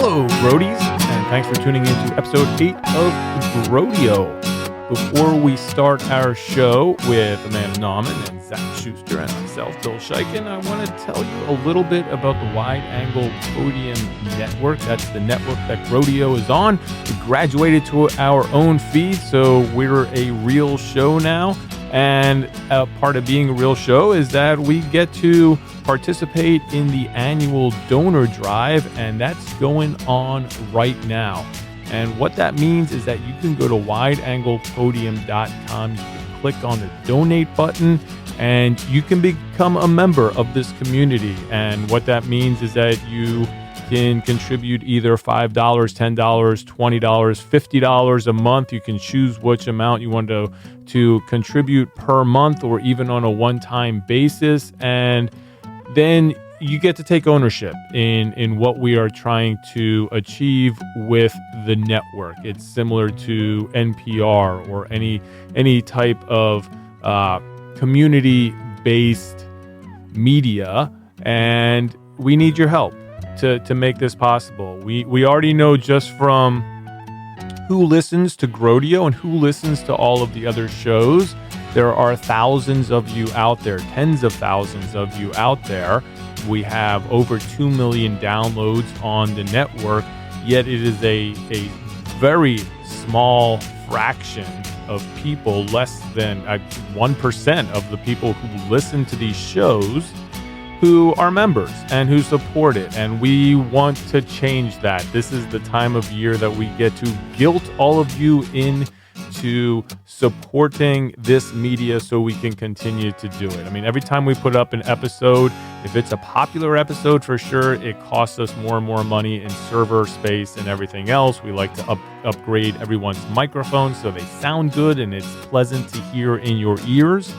Hello, Grodies, and thanks for tuning in to episode 8 of GROADIO. Before we start our show with Amanda Nauman and Zach Schuster and myself, Bill Scheiken, I want to tell you a little bit about the Wide Angle Podium Network. That's the network that GROADIO is on. We graduated to our own feed, so we're a real show now. And a part of being a real show is that we get to participate in the annual donor drive, and that's going on right now. And what that means is that you can go to wideanglepodium.com, you can click on the donate button, and you can become a member of this community. And what that means is that you can contribute either $5, $10, $20, $50 a month. You can choose which amount you want to contribute per month or even on a one-time basis. And then you get to take ownership in what we are trying to achieve with the network. It's similar to NPR or any type of community-based media, and we need your help to make this possible. We already know just from who listens to GROADIO and who listens to all of the other shows, there are thousands of you out there, tens of thousands of you out there. We have over 2 million downloads on the network, yet it is a very small fraction of people, less than 1% of the people who listen to these shows, who are members and who support it. And we want to change that. This is the time of year that we get to guilt all of you into supporting this media so we can continue to do it. I mean, every time we put up an episode, if it's a popular episode, for sure, it costs us more and more money in server space and everything else. We like to upgrade everyone's microphones so they sound good and it's pleasant to hear in your ears.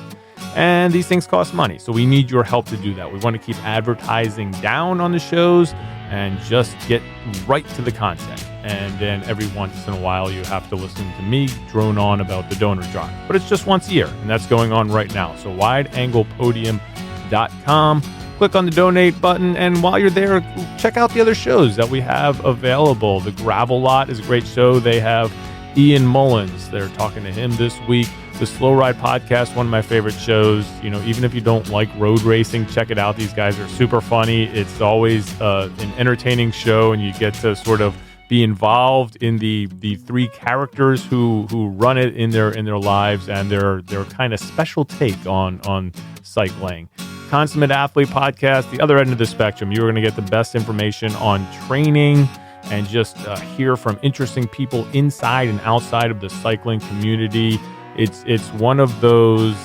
And these things cost money, so we need your help to do that. We want to keep advertising down on the shows and just get right to the content. And then every once in a while, you have to listen to me drone on about the donor drive. But it's just once a year, and that's going on right now. So wideanglepodium.com. Click on the donate button, and while you're there, check out the other shows that we have available. The Gravel Lot is a great show. They have Ian Mullins. They're talking to him this week. The Slow Ride Podcast, one of my favorite shows. You know, even if you don't like road racing, check it out. These guys are super funny. It's always an entertaining show, and you get to sort of be involved in the three characters who run it in their lives and their kind of special take on cycling. Consummate Athlete Podcast, the other end of the spectrum. You're going to get the best information on training and just hear from interesting people inside and outside of the cycling community. It's one of those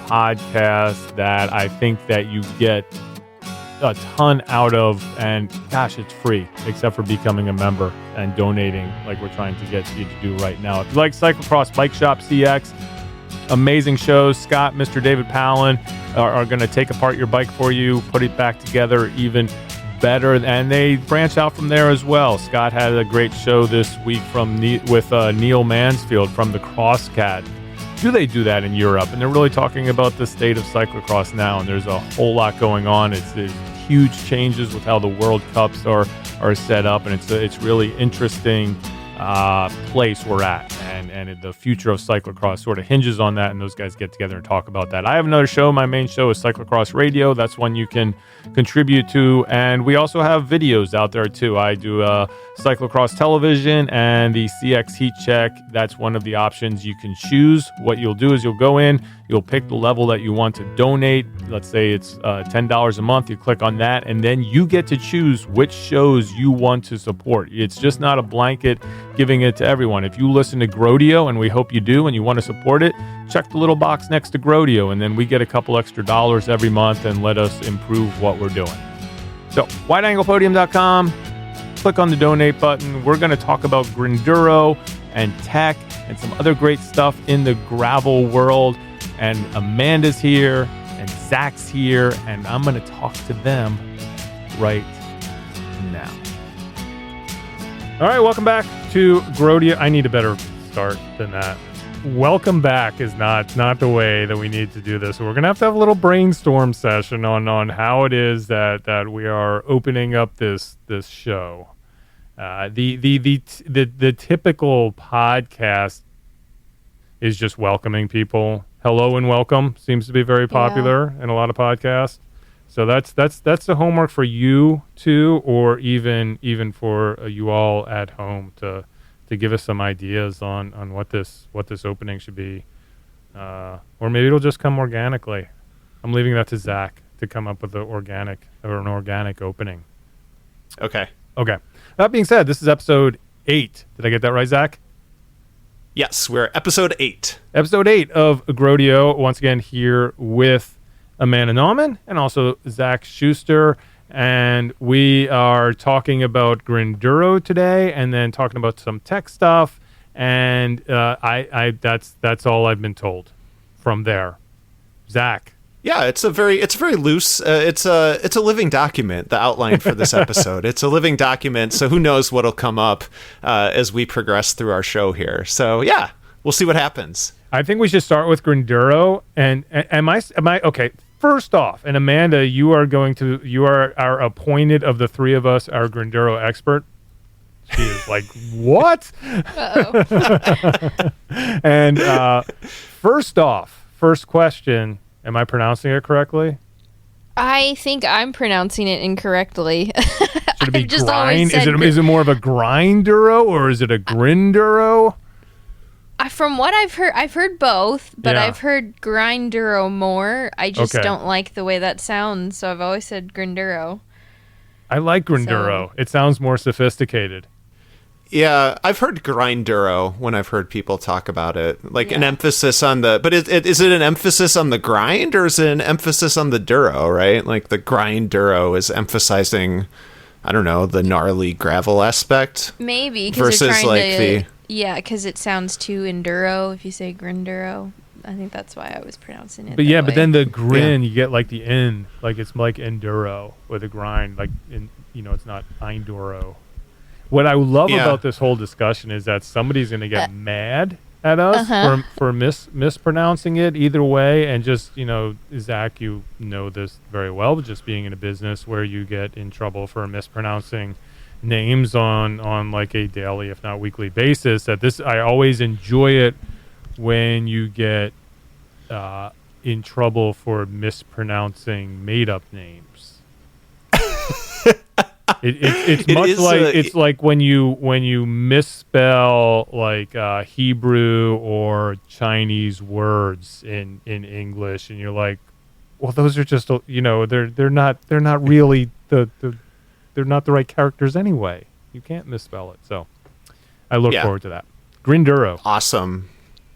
podcasts that I think that you get a ton out of, and gosh, it's free except for becoming a member and donating like we're trying to get you to do right now. If you like Cyclocross Bike Shop CX, amazing shows. Scott, Mr. David Palin are going to take apart your bike for you, put it back together even better, and they branch out from there as well. Scott had a great show this week with Neil Mansfield from the Crosscat. Do they do that in Europe? And they're really talking about the state of cyclocross now, and there's a whole lot going on. There's huge changes with how the World Cups are set up, and it's really interesting place we're at, and the future of cyclocross sort of hinges on that, and those guys get together and talk about that. I have another show. My main show is Cyclocross Radio. That's one you can contribute to, and we also have videos out there too. I do Cyclocross Television and the CX Heat Check. That's one of the options you can choose. What you'll do is you'll go in, you'll pick the level that you want to donate. Let's say it's $10 a month. You click on that, and then you get to choose which shows you want to support. It's just not a blanket giving it to everyone. If you listen to GROADIO, and we hope you do, and you want to support it, check the little box next to GROADIO, and then we get a couple extra dollars every month and let us improve what we're doing. So, wideanglepodium.com, click on the donate button. We're going to talk about Grinduro and tech and some other great stuff in the gravel world. And Amanda's here, and Zach's here, and I'm going to talk to them right now. All right, welcome back to GROADIO. I need a better start than that. Welcome back is not the way that we need to do this. So we're going to have a little brainstorm session on how it is that we are opening up this show. The typical podcast is just welcoming people. Hello and welcome seems to be very popular in a lot of podcasts. So that's the homework for you too, or even for you all at home to give us some ideas on what this opening should be, or maybe it'll just come organically. I'm leaving that to Zach to come up with an organic opening. Okay. That being said, this is episode 8. Did I get that right, Zach? Yes, we're episode 8. Episode 8 of GROADIO. Once again, here with Amanda Nauman and also Zach Schuster. And we are talking about Grinduro today and then talking about some tech stuff. And that's all I've been told from there. Zach. Yeah, it's a very loose. It's a living document. The outline for this episode. It's a living document. So who knows what'll come up as we progress through our show here. So yeah, we'll see what happens. I think we should start with Grinduro. And am I okay? First off, and Amanda, you are our appointed of the three of us, our Grinduro expert. She is like, what? Uh-oh. And first question. Am I pronouncing it correctly? I think I'm pronouncing it incorrectly. Should it be grind? Is it more of a Grinduro or is it a Grinduro? From what I've heard both, but I've heard Grinduro more. I just don't like the way that sounds, so I've always said Grinduro. I like Grinduro. So. It sounds more sophisticated. Yeah, I've heard Grinduro when I've heard people talk about it, like an emphasis on the. But is it an emphasis on the grind or is it an emphasis on the duro? Right, like the Grinduro is emphasizing, I don't know, the gnarly gravel aspect. Maybe versus because it sounds too enduro. If you say Grinduro, I think that's why I was pronouncing it. But but then the grin, you get like the N, like it's like enduro with a grind, like it's not Induro. What I love about this whole discussion is that somebody's going to get mad at us for mispronouncing it either way. And just, Zach, you know this very well, just being in a business where you get in trouble for mispronouncing names on like a daily, if not weekly basis. I always enjoy it when you get in trouble for mispronouncing made-up names. It's like when you misspell like Hebrew or Chinese words in English, and you're like, well, those are just they're not really they're not the right characters anyway. You can't misspell it. So I look forward to that. Grinduro. Awesome.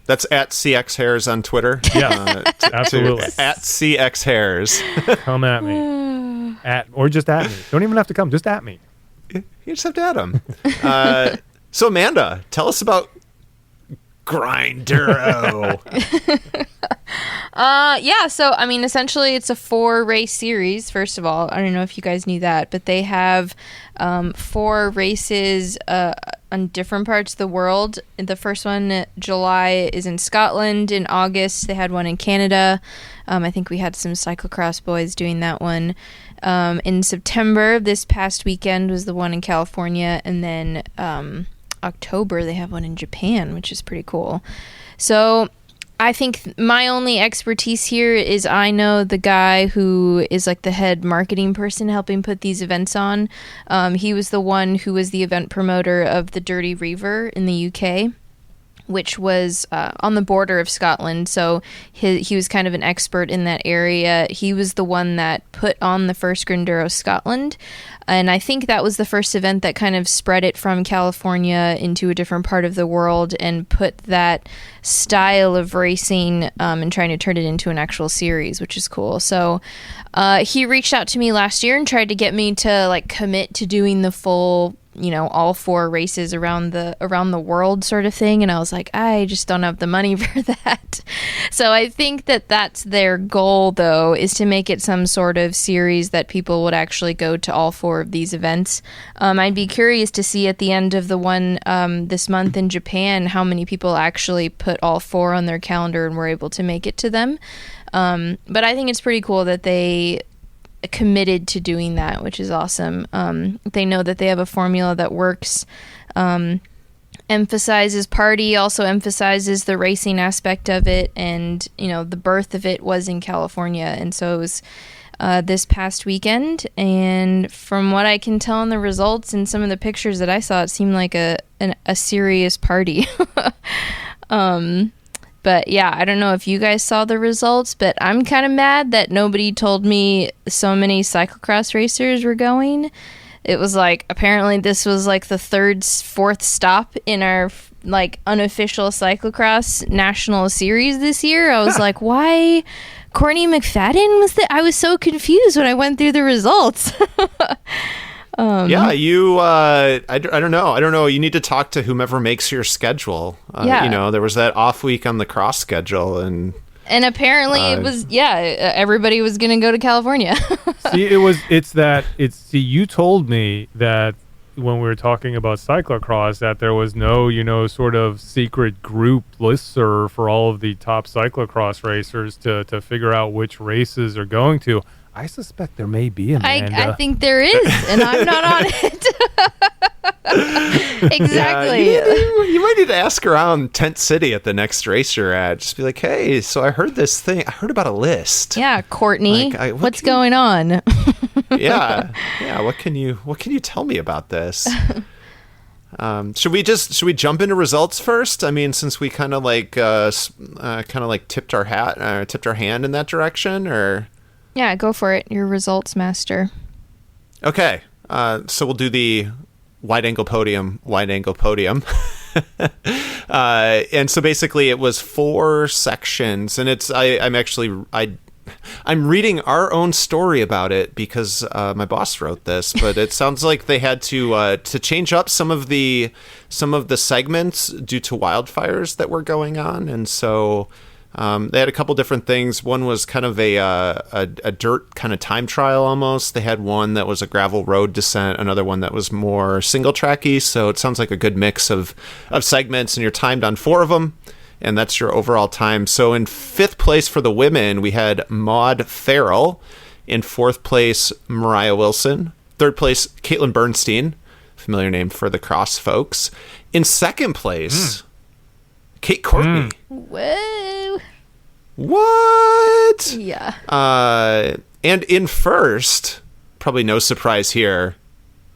That's at CX Hairs on Twitter. Yeah, absolutely. At CX Hairs. Come at me. Or just at me. Don't even have to come. Just at me. You just have to add them. So Amanda, tell us about Grinduro. So I mean, essentially it's a 4-race series. First of all, I don't know if you guys knew that, but they have 4 races on different parts of the world. The first one, July, is in Scotland. In August, they had one in Canada. I think we had some cyclocross boys doing that one. In September, this past weekend, was the one in California, and then October they have one in Japan, which is pretty cool. So I think my only expertise here is I know the guy who is like the head marketing person helping put these events on. He was the one who was the event promoter of the Dirty Reaver in the UK, which was on the border of Scotland. So he was kind of an expert in that area. He was the one that put on the first Grinduro Scotland. And I think that was the first event that kind of spread it from California into a different part of the world and put that style of racing and trying to turn it into an actual series, which is cool. So he reached out to me last year and tried to get me to like commit to doing the full, all 4 races around the world sort of thing. And I was like, I just don't have the money for that. So I think that that's their goal, though, is to make it some sort of series that people would actually go to all 4 of these events. I'd be curious to see at the end of the one this month in Japan, how many people actually put all 4 on their calendar and were able to make it to them. But I think it's pretty cool that they committed to doing that, which is awesome. They know that they have a formula that works. Emphasizes party, also emphasizes the racing aspect of it, and the birth of it was in California, and so it was this past weekend. And from what I can tell in the results and some of the pictures that I saw, it seemed like a serious party. But yeah, I don't know if you guys saw the results, but I'm kind of mad that nobody told me so many cyclocross racers were going. It was like, apparently this was like the fourth stop in our like unofficial cyclocross national series this year. I was like, why Courtney McFadden was I was so confused when I went through the results. Yeah, you, I don't know. You need to talk to whomever makes your schedule. Yeah. There was that off week on the cross schedule, and apparently it was, everybody was going to go to California. See, you told me that when we were talking about cyclocross that there was no, sort of secret group listserv for all of the top cyclocross racers to figure out which races are going to. I suspect there may be, Amanda. I think there is, and I'm not on it. Exactly. Yeah, you might need to ask around Tent City at the next race you're at. Just be like, hey, so I heard this thing. I heard about a list. Yeah, Courtney, what's going on? Yeah. What can you tell me about this? Should we jump into results first? I mean, since we kind of tipped our hand in that direction, or. Yeah, go for it. Your results master. Okay. So we'll do the wide angle podium. And so basically it was 4 sections, and I'm reading our own story about it because my boss wrote this, but it sounds like they had to change up some of the segments due to wildfires that were going on, and so they had a couple different things. One was kind of a dirt kind of time trial almost. They had one that was a gravel road descent, another one that was more single tracky. So it sounds like a good mix of segments, and you're timed on 4 of them, and that's your overall time. So in 5th place for the women, we had Maud Farrell. In 4th place, Mariah Wilson. 3rd place, Caitlin Bernstein, familiar name for the cross folks. In 2nd place, Kate Courtney. Whoa. What? Yeah. And in 1st, probably no surprise here,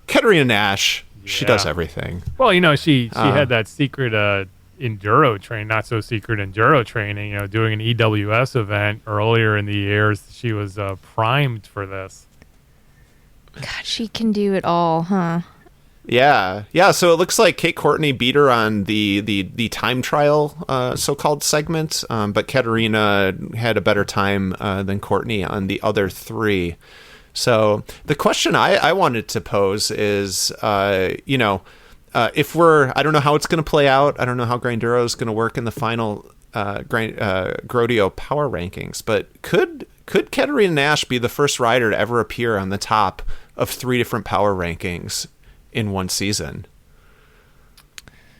Katarina Nash. Yeah. She does everything. Well, she had that secret enduro training, doing an EWS event earlier in the year. She was primed for this. God, she can do it all, huh? Yeah. So it looks like Kate Courtney beat her on the time trial so-called segment, but Katarina had a better time than Courtney on the other 3. So the question I wanted to pose is, if I don't know how it's going to play out. I don't know how Grinduro is going to work in the final GROADIO power rankings, but could Katarina Nash be the first rider to ever appear on the top of 3 different power rankings in one season?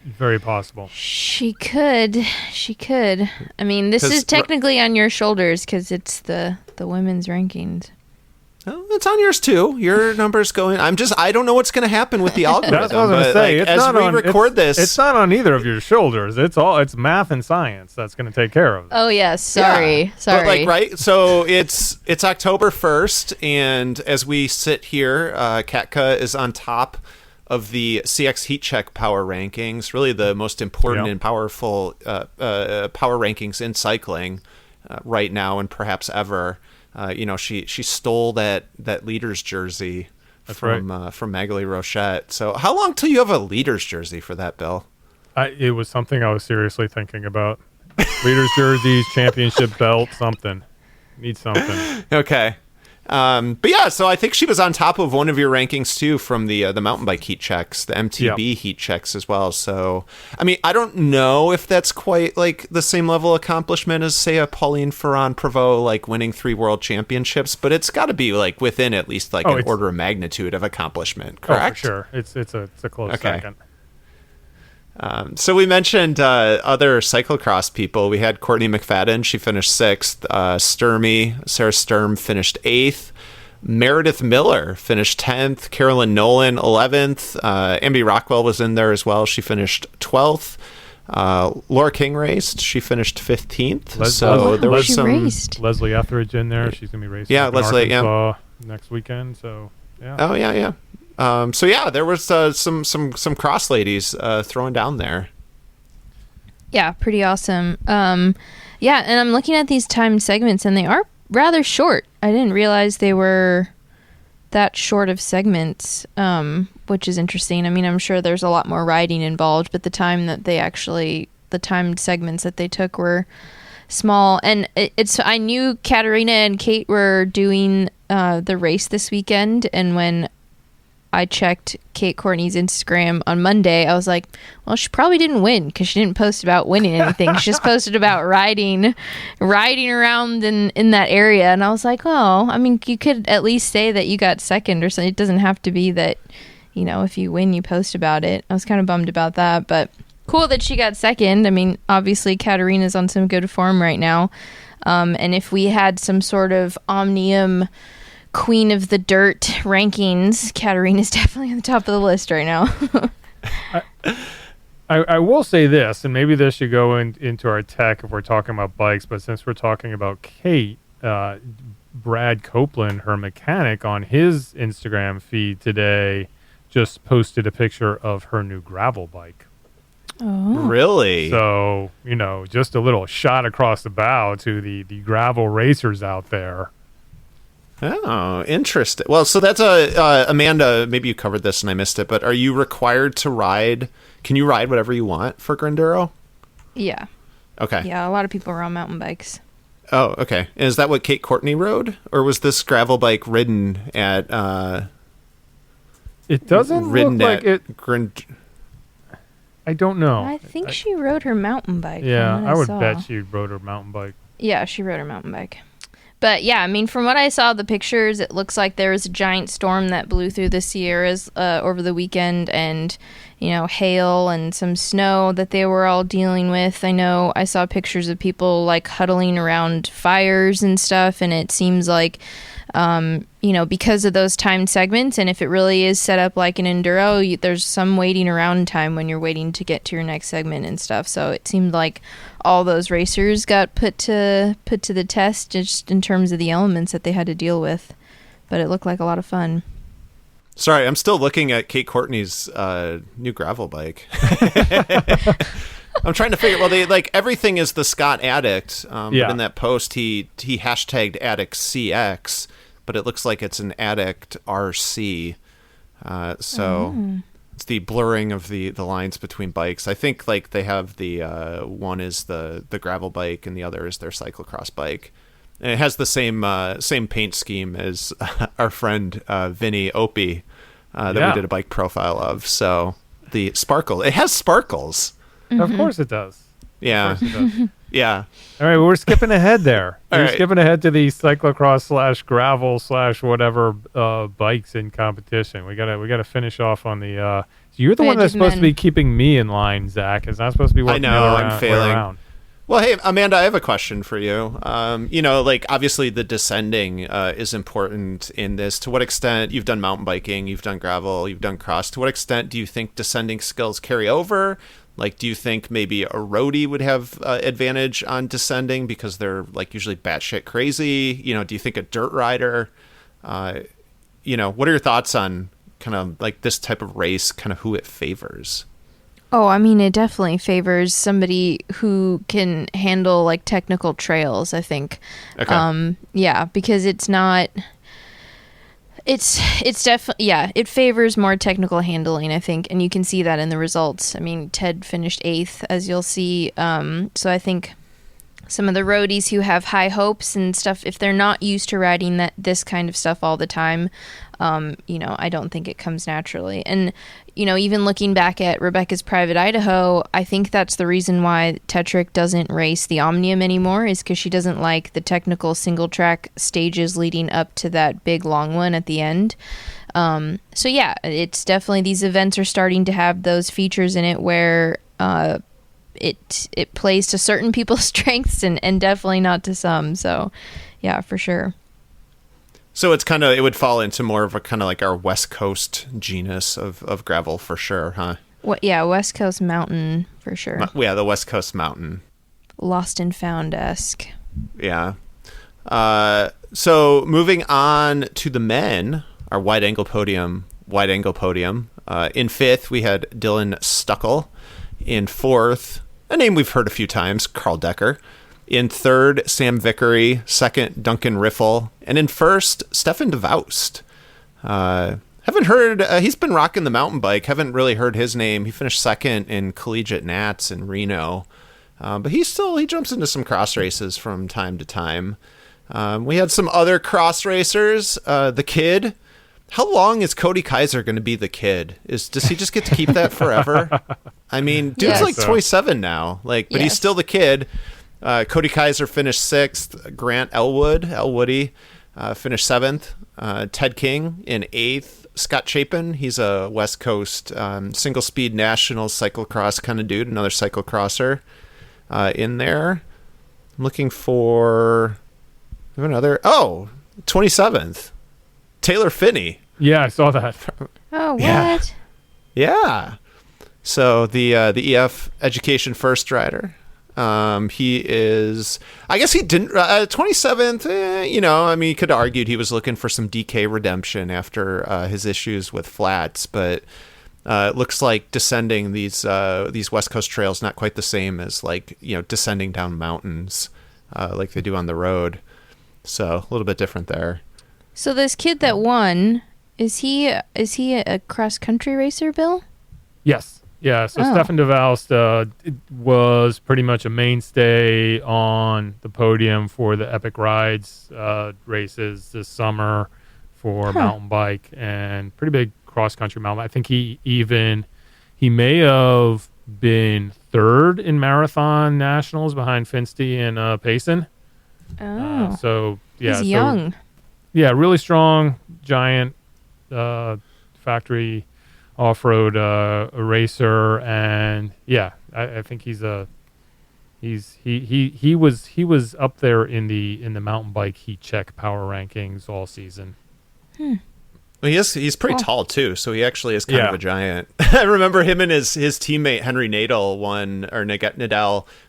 Very possible. She could. I mean, this is technically on your shoulders because it's the women's rankings. Oh, it's on yours too. Your number's going. I don't know what's going to happen with the algorithm. That's what I was going to say. It's not on either of your shoulders. It's math and science that's going to take care of it. Oh yes, sorry. But right. So it's October 1st, and as we sit here, Katka is on top of the CX Heat Check power rankings. Really, the most important and powerful power rankings in cycling right now, and perhaps ever. She stole that leader's jersey from Magali Rochette. So how long till you have a leader's jersey for that, Bill? It was something I was seriously thinking about. Leader's jerseys, championship belt, something. Need something. Okay. But yeah, so I think she was on top of one of your rankings too from the mountain bike heat checks, the MTB heat checks as well. So, I mean, I don't know if that's quite like the same level of accomplishment as, say, a Pauline Ferrand-Prévot, like winning 3 world championships, but it's got to be like within at least like an order of magnitude of accomplishment, correct? Oh, for sure. It's a close second. So we mentioned other cyclocross people. We had Courtney McFadden. She finished 6th. Sarah Sturm finished 8th. Meredith Miller finished 10th. Carolyn Nolan 11th. Amby Rockwell was in there as well. She finished 12th. Laura King raced. She finished 15th. There was some raced. Leslie Etheridge in there. She's gonna be racing. Yeah, Leslie. Next weekend. So yeah. Oh yeah. So yeah, there was some cross ladies throwing down there. Yeah, pretty awesome. Yeah, and I'm looking at these timed segments, and they are rather short. I didn't realize they were that short of segments, which is interesting. I mean, I'm sure there's a lot more riding involved, but the timed segments that they took were small. And I knew Katarina and Kate were doing the race this weekend, and when I checked Kate Courtney's Instagram on Monday, I was like, well, she probably didn't win because she didn't post about winning anything. She just posted about riding around in that area. And I was like, oh, I mean, you could at least say that you got second or something. It doesn't have to be that, if you win, you post about it. I was kind of bummed about that, but cool that she got second. I mean, obviously Katarina's on some good form right now. And if we had some sort of Omnium Queen of the Dirt rankings, Katarina's definitely on the top of the list right now. I will say this, and maybe this should go into our tech if we're talking about bikes, but since we're talking about Kate, Brad Copeland, her mechanic, on his Instagram feed today just posted a picture of her new gravel bike. Oh. Really? So, just a little shot across the bow to the gravel racers out there. Oh, interesting. Well, so that's Amanda, maybe you covered this and I missed it, but are you required to ride? Can you ride whatever you want for Grinduro? Yeah. Okay. Yeah, a lot of people are on mountain bikes. Oh, okay. And is that what Kate Courtney rode? Or was this gravel bike ridden at... it doesn't look like it... I don't know. I think she rode her mountain bike. Yeah, I would bet she rode her mountain bike. Yeah, she rode her mountain bike. But yeah, I mean, from what I saw the pictures, it looks like there was a giant storm that blew through the Sierras over the weekend, and hail and some snow that they were all dealing with. I know I saw pictures of people like huddling around fires and stuff, and it seems like because of those timed segments, and if it really is set up like an enduro, there's some waiting around time when you're waiting to get to your next segment and stuff. So it seemed like all those racers got put to the test just in terms of the elements that they had to deal with. But it looked like a lot of fun. Sorry, I'm still looking at Kate Courtney's new gravel bike. I'm trying to figure. Well, they everything is the Scott Addict. But in that post, he hashtagged Addict CX, but it looks like it's an Addict RC. It's the blurring of the lines between bikes. I think they have the one is the gravel bike and the other is their cyclocross bike. And it has the same paint scheme as our friend Vinny Opie that we did a bike profile of. So the sparkle, it has sparkles. Mm-hmm. Of course it does. Yeah. Yeah. All right, well, we're skipping ahead there. We're right. skipping ahead to the cyclocross / gravel / whatever bikes in competition. We gotta finish off on the. You're the one that's supposed to be keeping me in line, Zach. It's not supposed to be working. I know. I'm failing. Around. Well, hey, Amanda, I have a question for you. Obviously the descending is important in this. To what extent, you've done mountain biking, you've done gravel, you've done cross. To what extent do you think descending skills carry over? Do you think maybe a roadie would have advantage on descending because they're usually batshit crazy? Do you think a dirt rider? What are your thoughts on kind of this type of race, kind of who it favors? Oh, I mean, it definitely favors somebody who can handle technical trails, I think. Okay. Yeah, because it's not. It's definitely, it favors more technical handling, I think, and you can see that in the results. I mean, Ted finished 8th, as you'll see. So I think some of the roadies who have high hopes and stuff, if they're not used to riding this kind of stuff all the time, I don't think it comes naturally. And even looking back at Rebecca's Private Idaho, I think that's the reason why Tetrick doesn't race the Omnium anymore, is because she doesn't like the technical single track stages leading up to that big long one at the end. So yeah, it's definitely, these events are starting to have those features in it where it plays to certain people's strengths and definitely not to some. So yeah, for sure. So it's it would fall into more of a kind of like our West Coast genus of gravel for sure, huh? Yeah, West Coast mountain for sure. Yeah, the West Coast mountain. Lost and Found-esque. Yeah. So moving on to the men, our wide angle podium. In fifth, we had Dylan Stuckel. In fourth, a name we've heard a few times, Carl Decker. In third, Sam Vickery. Second, Duncan Riffle. And in first, Stefan de Voust. Haven't heard, he's been rocking the mountain bike. Haven't really heard his name. He finished second in collegiate Nats in Reno. But he jumps into some cross races from time to time. We had some other cross racers. The Kid. How long is Cody Kaiser going to be the Kid? Does he just get to keep that forever? I mean, dude's Yes. like 27 now. But Yes. he's still the Kid. Cody Kaiser finished sixth. Grant Elwoody, finished seventh. Ted King in eighth. Scott Chapin, he's a West Coast single speed national cyclocross kind of dude, another cyclocrosser in there. I'm looking for another. 27th. Taylor Finney. Yeah, I saw that. Oh, what? Yeah. Yeah. So the EF Education First rider. He is, I guess he didn't, 27th, you could have argued he was looking for some DK redemption after his issues with flats, but it looks like descending these West Coast trails not quite the same as descending down mountains like they do on the road. So a little bit different there. So this kid that won, is he a cross country racer, Bill? Yes. Yeah, so Oh. Stefan de Voust was pretty much a mainstay on the podium for the Epic Rides races this summer for mountain bike, and pretty big cross-country mountain bike. I think he may have been third in marathon nationals behind Finsty and Payson. Oh, So, yeah. he's young. Yeah, really strong, giant factory off-road racer, and yeah, I think he was up there in the mountain bike heat check power rankings all season. Well, he's pretty tall too, so he actually is kind Yeah. of a giant. I remember him and his teammate Henry Nadal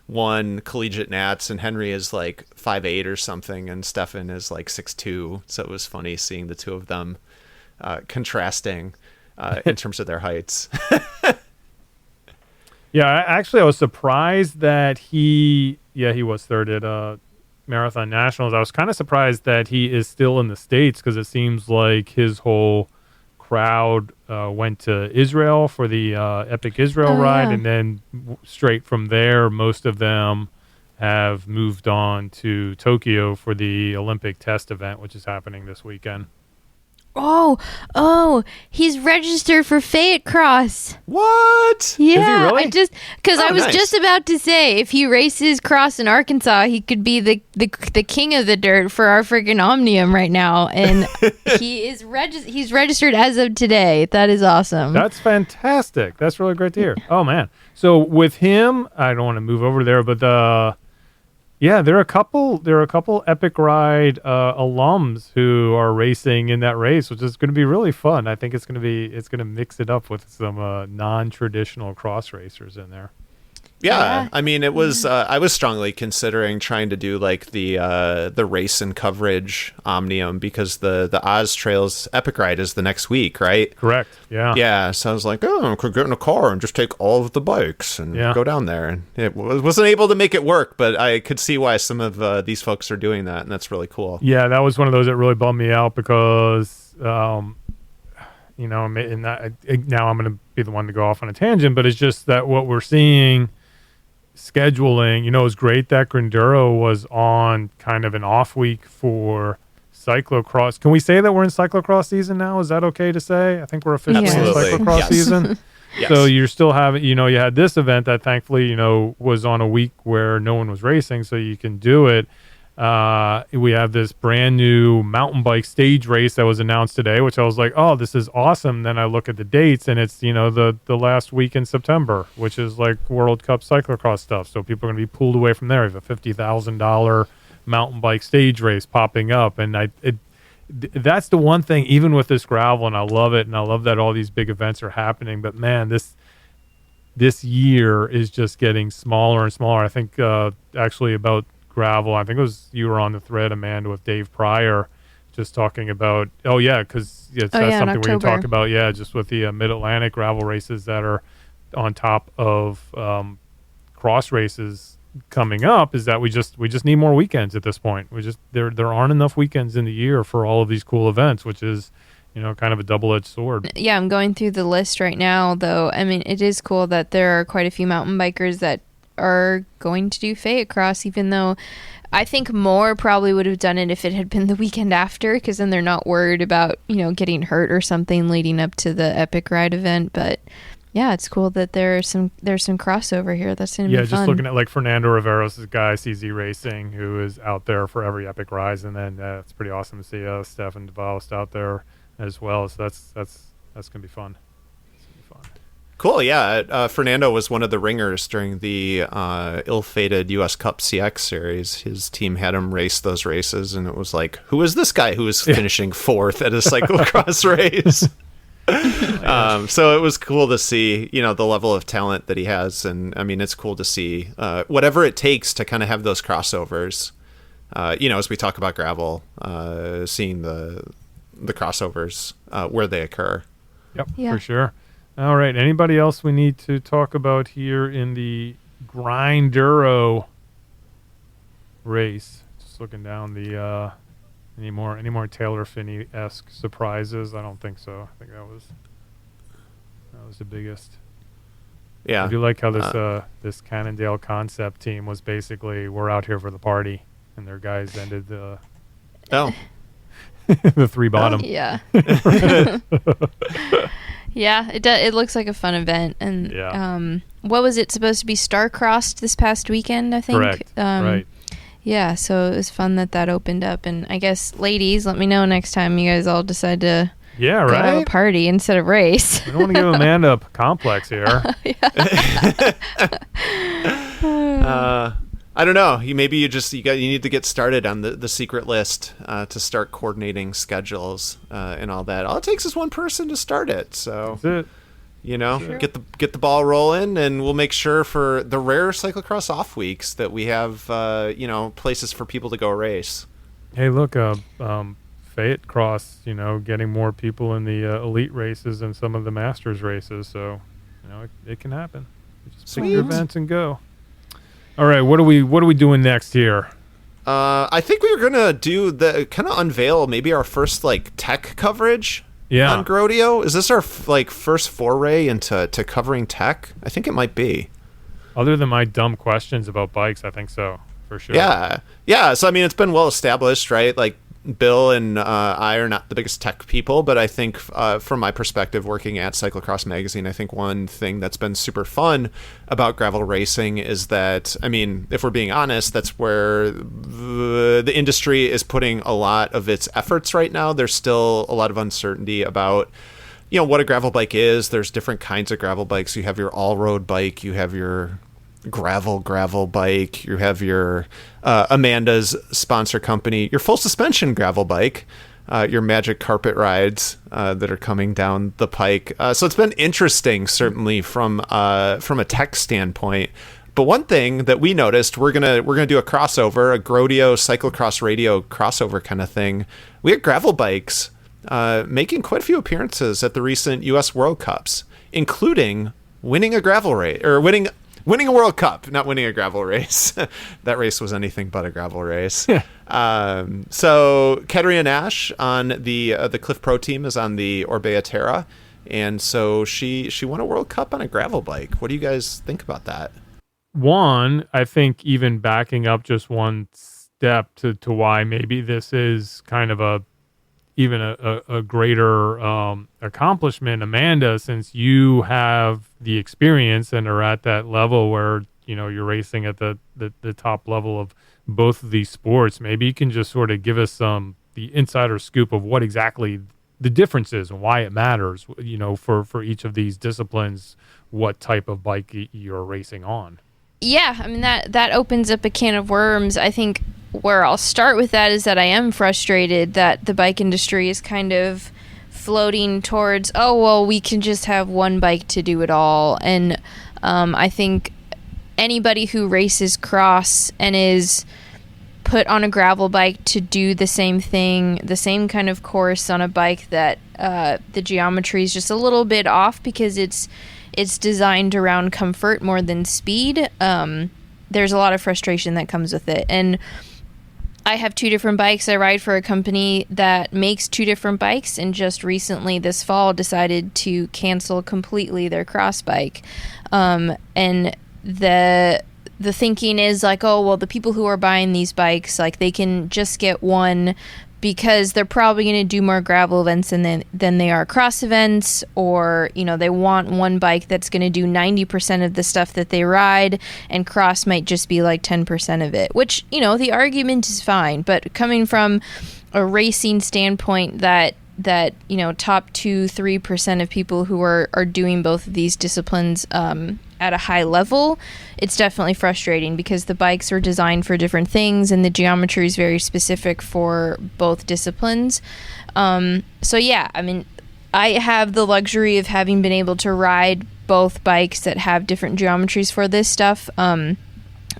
won collegiate Nats, and Henry is like 5'8" or something, and Stefan is like 6'2". So it was funny seeing the two of them contrasting in terms of their heights. Yeah, I was surprised that he was third at Marathon Nationals. I was kind of surprised that he is still in the States, because it seems like his whole crowd went to Israel for the Epic Israel ride, yeah. and then straight from there, most of them have moved on to Tokyo for the Olympic test event, which is happening this weekend. Oh, he's registered for Fayette Cross. What? Yeah, really? I was nice. just about to say, if he races cross in Arkansas, he could be the king of the dirt for our freaking Omnium right now, and he's registered as of today. That is awesome. That's fantastic. That's really great to hear. Oh man. So with him, I don't want to move over there, but there are a couple Epic Ride alums who are racing in that race, which is going to be really fun. I think it's going to mix it up with some non-traditional cross racers in there. Yeah, I mean, it was. I was strongly considering trying to do like the race and coverage Omnium, because the Oz Trails Epic Ride is the next week, right? Correct. Yeah. Yeah, so I was like, I could get in a car and just take all of the bikes and go down there. And it wasn't able to make it work, but I could see why some of these folks are doing that, and that's really cool. Yeah, that was one of those that really bummed me out, because now I'm going to be the one to go off on a tangent, but it's just that what we're seeing scheduling, it was great that Grinduro was on kind of an off week for cyclocross. Can we say that we're in cyclocross season now? Is that okay to say? I think we're officially Absolutely. in cyclocross Yes. season. Yes. So you're still having, you had this event that thankfully, was on a week where no one was racing, so you can do it. We have this brand new mountain bike stage race that was announced today, which I was like, oh, this is awesome. Then I look at the dates, and it's, the last week in September, which is like World Cup cyclocross stuff. So people are going to be pulled away from there. We have a $50,000 mountain bike stage race popping up. And that's the one thing, even with this gravel, and I love it, and I love that all these big events are happening. But man, this year is just getting smaller and smaller. I think actually about gravel, I think it was you were on the thread, Amanda, with Dave Pryor, just talking about, because that's something we can talk about, just with the Mid-Atlantic gravel races that are on top of cross races coming up, is that we just need more weekends at this point. There aren't enough weekends in the year for all of these cool events, which is, kind of a double-edged sword. Yeah, I'm going through the list right now, though. I mean, it is cool that there are quite a few mountain bikers that are going to do Fayette Cross, even though I think more probably would have done it if it had been the weekend after, because then they're not worried about, getting hurt or something leading up to the Epic Ride event. But yeah, it's cool that there's some crossover here. That's going to be fun. Yeah, just looking at like Fernando Riveros' guy, CZ Racing, who is out there for every Epic Rise, and then it's pretty awesome to see Stefan Devalist out there as well. So that's going to be fun. Cool, yeah. Fernando was one of the ringers during the ill-fated U.S. Cup CX series. His team had him race those races, and it was like, who is this guy who is finishing fourth at a cyclocross race? So it was cool to see, the level of talent that he has. And, I mean, it's cool to see whatever it takes to kind of have those crossovers. As we talk about gravel, seeing the crossovers where they occur. Yep, for sure. All right. Anybody else we need to talk about here in the Grinduro race? Just looking down the any more Taylor Finney-esque surprises? I don't think so. I think that was the biggest. Yeah. I do like how this Cannondale concept team was basically, we're out here for the party, and their guys ended the the three bottom. Yeah. Yeah, it looks like a fun event. And what was it supposed to be? Star-crossed this past weekend, I think? Correct. Right. Yeah, so it was fun that opened up. And I guess, ladies, let me know next time you guys all decide to go have a party instead of race. We don't want to give Amanda a complex here. I don't know. You need to get started on the secret list to start coordinating schedules and all that. All it takes is one person to start it. So that's it. get the ball rolling, and we'll make sure for the rare cyclocross off weeks that we have places for people to go race. Hey, look, Fayette Cross, getting more people in the elite races and some of the Masters races. So it can happen. Just pick your events and go. All right, what are we doing next here? I think we were gonna do unveil maybe our first tech coverage on GROADIO. Is this our first foray into covering tech? I think it might be. Other than my dumb questions about bikes, I think so, for sure. Yeah. So I mean, it's been well established, right? Like Bill and I are not the biggest tech people, but I think from my perspective, working at Cyclocross Magazine, I think one thing that's been super fun about gravel racing is that, I mean, if we're being honest, that's where the industry is putting a lot of its efforts right now. There's still a lot of uncertainty about what a gravel bike is. There's different kinds of gravel bikes. You have your all-road bike, you have your gravel bike, you have your Amanda's sponsor company, your full suspension gravel bike, your magic carpet rides that are coming down the pike. So it's been interesting, certainly from a tech standpoint. But one thing that we noticed, we're gonna do a crossover, a GROADIO cyclocross radio crossover kind of thing. We had gravel bikes making quite a few appearances at the recent U.S. World Cups, including winning a gravel race, or winning a World Cup, not winning a gravel race. That race was anything but a gravel race. So Katerina Nash on the Cliff Pro team is on the Orbea Terra, and so she won a World Cup on a gravel bike. What do you guys think about that? One, I think even backing up just one step to why maybe this is kind of a greater accomplishment, Amanda, since you have the experience and are at that level where you're racing at the top level of both of these sports. Maybe you can just sort of give us the insider scoop of what exactly the difference is and why it matters, for each of these disciplines, what type of bike you're racing on. Yeah, I mean that opens up a can of worms. I think where I'll start with that is that I am frustrated that the bike industry is kind of floating towards, oh, well, we can just have one bike to do it all. And I think anybody who races cross and is put on a gravel bike to do the same thing, the same kind of course on a bike that the geometry is just a little bit off because it's designed around comfort more than speed, there's a lot of frustration that comes with it. And I have 2 different bikes. I ride for a company that makes 2 different bikes, and just recently this fall decided to cancel completely their cross bike. And the thinking is like, oh, well, the people who are buying these bikes, like, they can just get one because they're probably going to do more gravel events than they are cross events, or, you know, they want one bike that's going to do 90% of the stuff that they ride, and cross might just be like 10% of it, which, you know, the argument is fine. But coming from a racing standpoint, that you know, top 2-3% of people who are doing both of these disciplines at a high level, it's definitely frustrating because the bikes are designed for different things and the geometry is very specific for both disciplines. So yeah, I mean, I have the luxury of having been able to ride both bikes that have different geometries for this stuff. And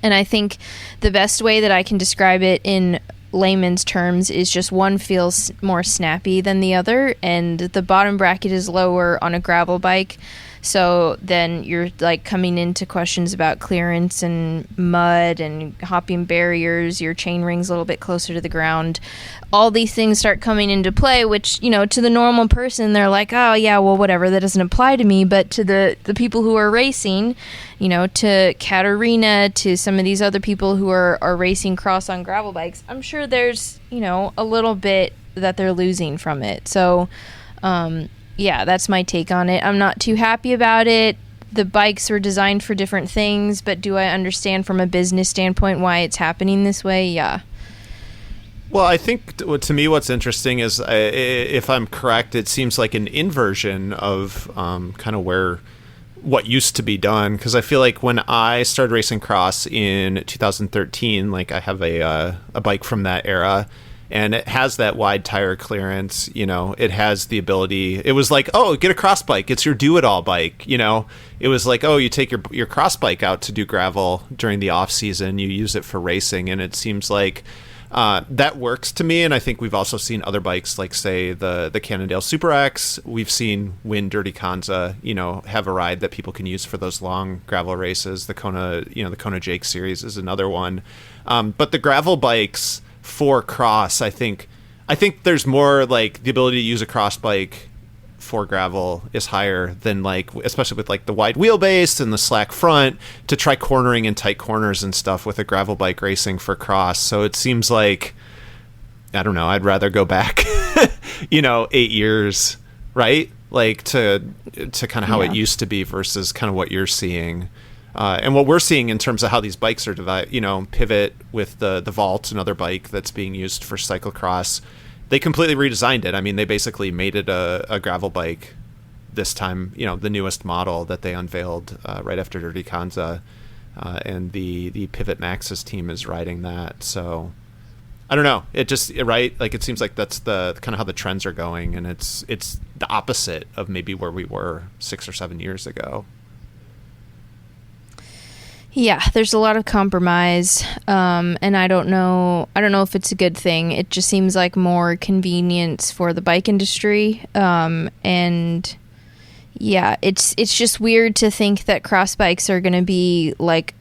I think the best way that I can describe it in layman's terms is just one feels more snappy than the other, and the bottom bracket is lower on a gravel bike. So then you're like coming into questions about clearance and mud and hopping barriers, your chain ring's a little bit closer to the ground. All these things start coming into play, which, you know, to the normal person, they're like, oh yeah, well, whatever, that doesn't apply to me. But to the people who are racing, you know, to Katarina, to some of these other people who are racing cross on gravel bikes, I'm sure there's, you know, a little bit that they're losing from it. So, yeah, that's my take on it. I'm not too happy about it. The bikes were designed for different things, but do I understand from a business standpoint why it's happening this way? Yeah. Well, I think to me what's interesting is, if I'm correct, it seems like an inversion of kind of what used to be done. Because I feel like when I started racing cross in 2013, like I have a bike from that era, and it has that wide tire clearance, you know, it has the ability, it was like, oh, get a cross bike, it's your do-it-all bike, you know, it was like, oh, you take your cross bike out to do gravel during the off season, you use it for racing, and it seems like that works to me. And I think we've also seen other bikes, like say the Cannondale Super X, we've seen Win Dirty Kanza, you know, have a ride that people can use for those long gravel races. The Kona Jake series is another one, but the gravel bikes for cross, I think there's more like the ability to use a cross bike for gravel is higher than, like, especially with like the wide wheelbase and the slack front, to try cornering in tight corners and stuff with a gravel bike racing for cross. So it seems like, I don't know, I'd rather go back 8 years, right, like to kind of how it used to be versus kind of what you're seeing. And what we're seeing in terms of how these bikes are divided, Pivot with the Vault, another bike that's being used for cyclocross, they completely redesigned it. I mean, they basically made it a gravel bike this time, the newest model that they unveiled right after Dirty Kanza, and the Pivot Maxxis team is riding that. So I don't know. It just, right? Like, it seems like that's the kind of how the trends are going, and it's the opposite of maybe where we were 6 or 7 years ago. Yeah, there's a lot of compromise, and I don't know if it's a good thing. It just seems like more convenience for the bike industry, and yeah, it's just weird to think that cross bikes are going to be like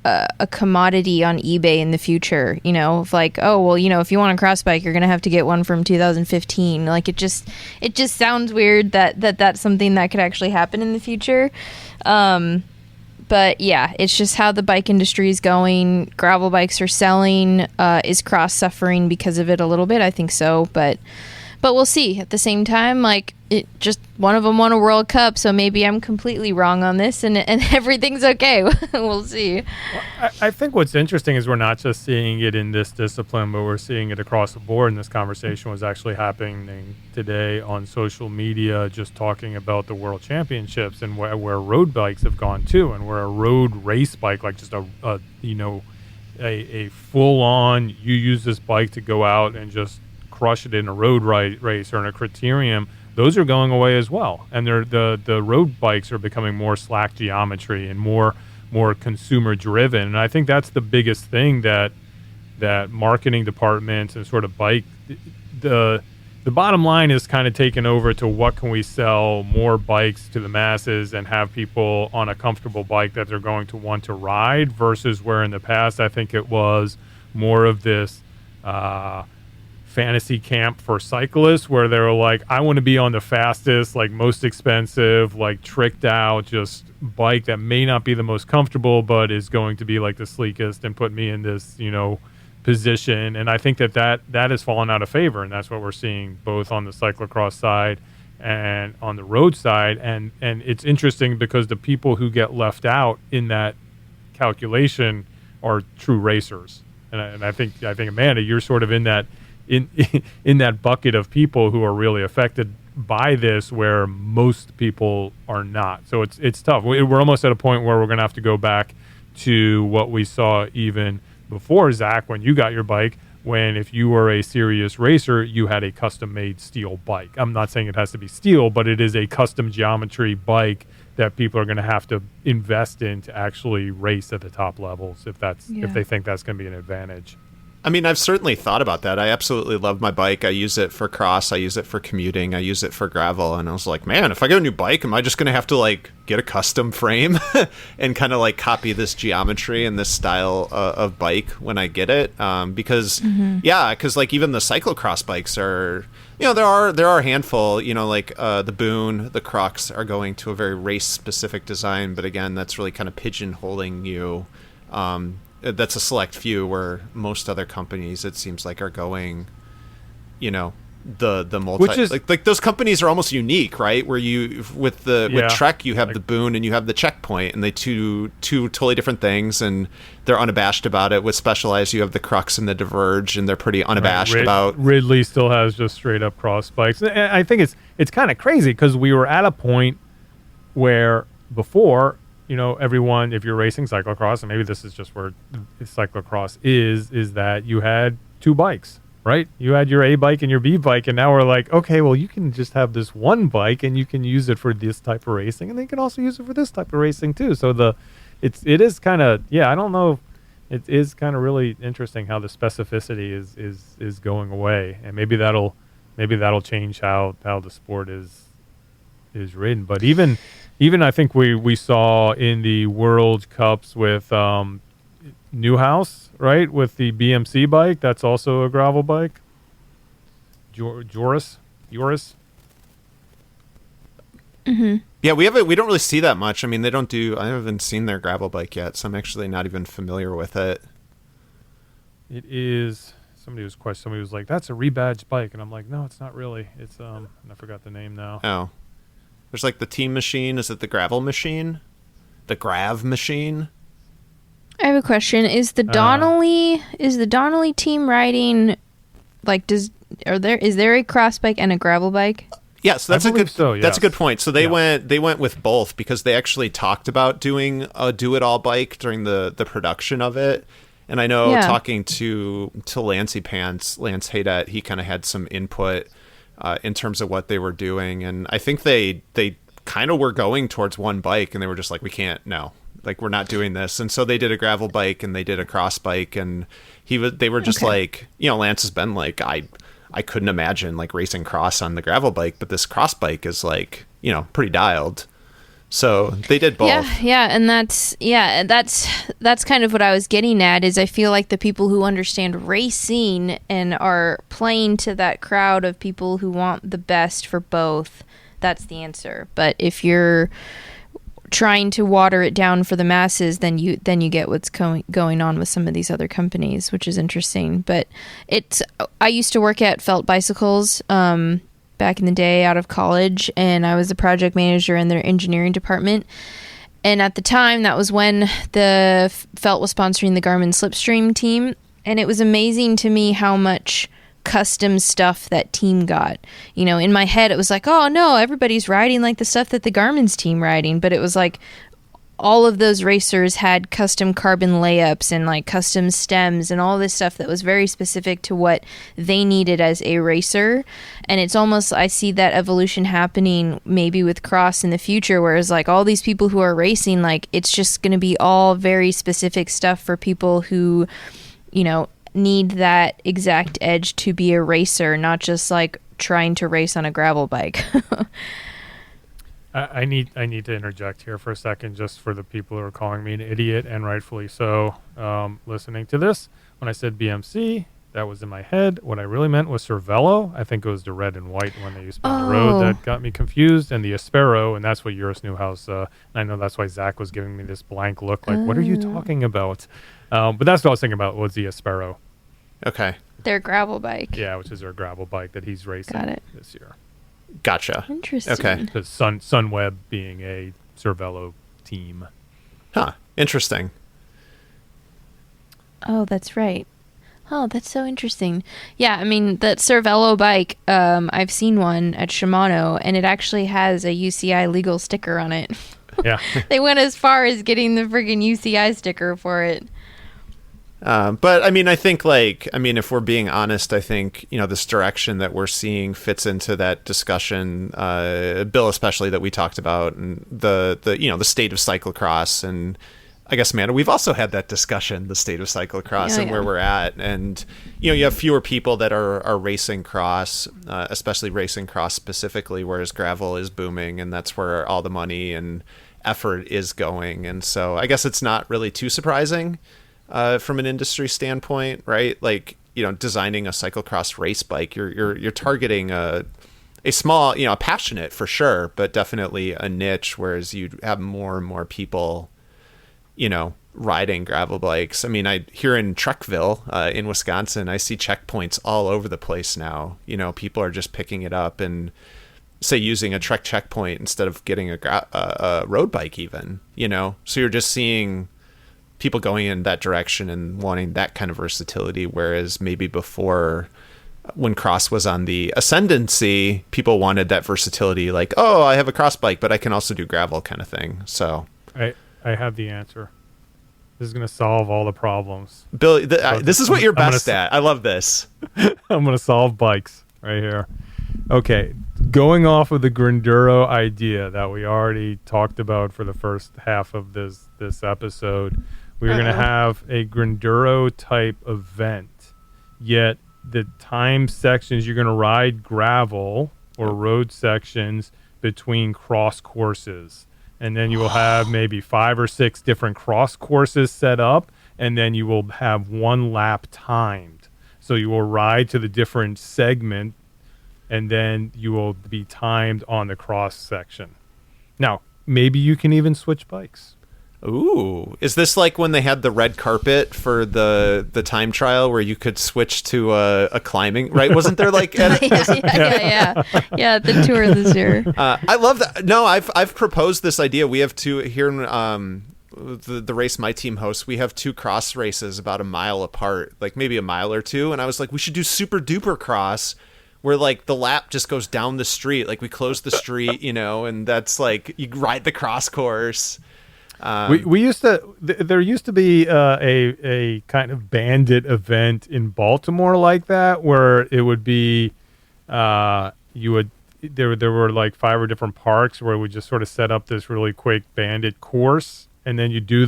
a commodity on eBay in the future. Of like, oh well, if you want a cross bike, you're going to have to get one from 2015. Like, it just sounds weird that that's something that could actually happen in the future. But yeah, it's just how the bike industry is going. Gravel bikes are selling. Is cross suffering because of it a little bit? I think so, but we'll see. At the same time, like, it just, one of them won a World Cup, so maybe I'm completely wrong on this, and everything's okay. We'll see. Well, I think what's interesting is we're not just seeing it in this discipline, but we're seeing it across the board. And this conversation was actually happening today on social media, just talking about the World Championships and where road bikes have gone too, and where a road race bike, like just a full on, you use this bike to go out and just crush it in a road race or in a criterium, those are going away as well. And the road bikes are becoming more slack geometry and more consumer driven. And I think that's the biggest thing that marketing departments and sort of bike, the bottom line is kind of taken over to what can we sell more bikes to the masses and have people on a comfortable bike that they're going to want to ride, versus where in the past I think it was more of this fantasy camp for cyclists where they were like, I want to be on the fastest, like most expensive, like tricked out just bike that may not be the most comfortable but is going to be like the sleekest and put me in this, position. And I think that has fallen out of favor, and that's what we're seeing both on the cyclocross side and on the road side. And it's interesting because the people who get left out in that calculation are true racers. And I think Amanda, you're sort of in that in that bucket of people who are really affected by this, where most people are not. So it's tough. We're almost at a point where we're going to have to go back to what we saw even before, Zach, when you got your bike, when if you were a serious racer, you had a custom-made steel bike. I'm not saying it has to be steel, but it is a custom geometry bike that people are going to have to invest in to actually race at the top levels if they think that's going to be an advantage. I mean, I've certainly thought about that. I absolutely love my bike. I use it for cross. I use it for commuting. I use it for gravel. And I was like, man, if I get a new bike, am I just going to have to like get a custom frame and kind of like copy this geometry and this style of bike when I get it? Because like even the cyclocross bikes are, there are a handful, like the Boone, the Crux are going to a very race specific design. But again, that's really kind of pigeonholing you. That's a select few, where most other companies, it seems like, are going, the multi, which is, like those companies are almost unique, right? Where with Trek, you have the Boone and you have the Checkpoint, and they two totally different things, and they're unabashed about it. With Specialized, you have the Crux and the Diverge, and they're pretty unabashed about. Ridley still has just straight up cross bikes. And I think it's kind of crazy because we were at a point where before, everyone, if you're racing cyclocross, and maybe this is just where cyclocross is that you had two bikes, right? You had your A bike and your B bike, and now we're like, okay, well, you can just have this one bike and you can use it for this type of racing, and then you can also use it for this type of racing too. So it is kind of, I don't know, it is kind of really interesting how the specificity is going away, and maybe that'll change how the sport is ridden. But even I think we saw in the World Cups with Newhouse, right, with the BMC bike, that's also a gravel bike. Joris. Mm-hmm. Yeah, we don't really see that much. I mean, I haven't seen their gravel bike yet, so I'm actually not even familiar with it. It is. Somebody was like, that's a rebadged bike, and I'm like, no, it's not really. It's I forgot the name now. Oh. There's like the Team Machine. Is it the Gravel Machine? The Grav Machine? I have a question. Is the Donnelly team riding, like, is there a cross bike and a gravel bike? Yes, that's a good point. So they went with both, because they actually talked about doing a do it all bike during the production of it. And I know talking to Lancey Pants, Lance Haydet, he kind of had some input in terms of what they were doing, and I think they kind of were going towards one bike, and they were just like, we can't, no, like, we're not doing this. And so they did a gravel bike and they did a cross bike, and they were just like, Lance has been like, I couldn't imagine like racing cross on the gravel bike, but this cross bike is like, pretty dialed. So they did both. And that's kind of what I was getting at, is I feel like the people who understand racing and are playing to that crowd of people who want the best for both, that's the answer. But if you're trying to water it down for the masses, then you get what's going on with some of these other companies, which is interesting. But I used to work at Felt Bicycles back in the day out of college, and I was the project manager in their engineering department. And at the time, that was when the Felt was sponsoring the Garmin Slipstream team, and it was amazing to me how much custom stuff that team got. In my head, it was like, oh no, everybody's riding like the stuff that the Garmin's team riding, but it was like all of those racers had custom carbon layups and like custom stems and all this stuff that was very specific to what they needed as a racer. And it's almost, I see that evolution happening maybe with cross in the future, whereas like all these people who are racing, like it's just going to be all very specific stuff for people who, you know, need that exact edge to be a racer, not just like trying to race on a gravel bike. I need to interject here for a second, just for the people who are calling me an idiot, and rightfully so. Listening to this, when I said BMC, that was in my head. What I really meant was Cervelo. I think it was the red and white when they used to be on the road that got me confused, and the Aspero, and that's what Eurus Newhouse. And I know that's why Zach was giving me this blank look, like, what are you talking about? But that's what I was thinking about, was the Aspero. Okay. Their gravel bike. Yeah, which is their gravel bike that he's racing this year. Gotcha. Interesting. Okay. Because Sunweb being a Cervelo team. Huh. Interesting. Oh, that's right. Oh, that's so interesting. Yeah, I mean, that Cervelo bike, I've seen one at Shimano, and it actually has a UCI legal sticker on it. Yeah. They went as far as getting the friggin' UCI sticker for it. But I mean, I think if we're being honest, I think, you know, this direction that we're seeing fits into that discussion, Bill, especially that we talked about, and the state of cyclocross. And I guess, Amanda, we've also had that discussion, the state of cyclocross and where we're at. And, you know, you have fewer people that are racing cross, especially racing cross specifically, whereas gravel is booming, and that's where all the money and effort is going. And so I guess it's not really too surprising. From an industry standpoint, right? Like, you know, designing a cyclocross race bike, you're targeting a small, you know, passionate for sure, but definitely a niche, whereas you have more and more people, you know, riding gravel bikes. I mean, here in Trekville, in Wisconsin, I see checkpoints all over the place now. You know, people are just picking it up and say using a Trek checkpoint instead of getting a road bike even, you know? So you're just seeing people going in that direction and wanting that kind of versatility, whereas maybe before, when cross was on the ascendancy, people wanted that versatility, like, oh, I have a cross bike, but I can also do gravel kind of thing. So I have the answer. This is going to solve all the problems. Bill, this is what you're best at. I love this. I'm going to solve bikes right here. Okay, going off of the Grinduro idea that we already talked about for the first half of this episode, we're going to have a Grinduro type event, yet the time sections, you're going to ride gravel or road sections between cross courses. And then you will have maybe 5 or 6 different cross courses set up, and then you will have one lap timed. So you will ride to the different segment, and then you will be timed on the cross section. Now, maybe you can even switch bikes. Ooh, is this like when they had the red carpet for the time trial where you could switch to a climbing, right? Wasn't there like yeah, the tour this year. I love that. No, I've proposed this idea. We have two here in the race my team hosts. We have 2 cross races about a mile apart, like maybe a mile or 2, and I was like, we should do super duper cross, where like the lap just goes down the street, like we close the street, you know, and that's like you ride the cross course. We used to. There used to be a kind of bandit event in Baltimore like that, where it would be there were like 5 or different parks where we just sort of set up this really quick bandit course, and then you do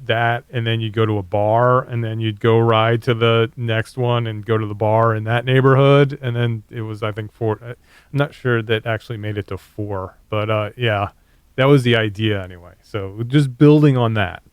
that, and then you go to a bar, and then you'd go ride to the next one and go to the bar in that neighborhood, and then it was, I think, 4. I'm not sure that actually made it to 4, but yeah. That was the idea anyway. So just building on that.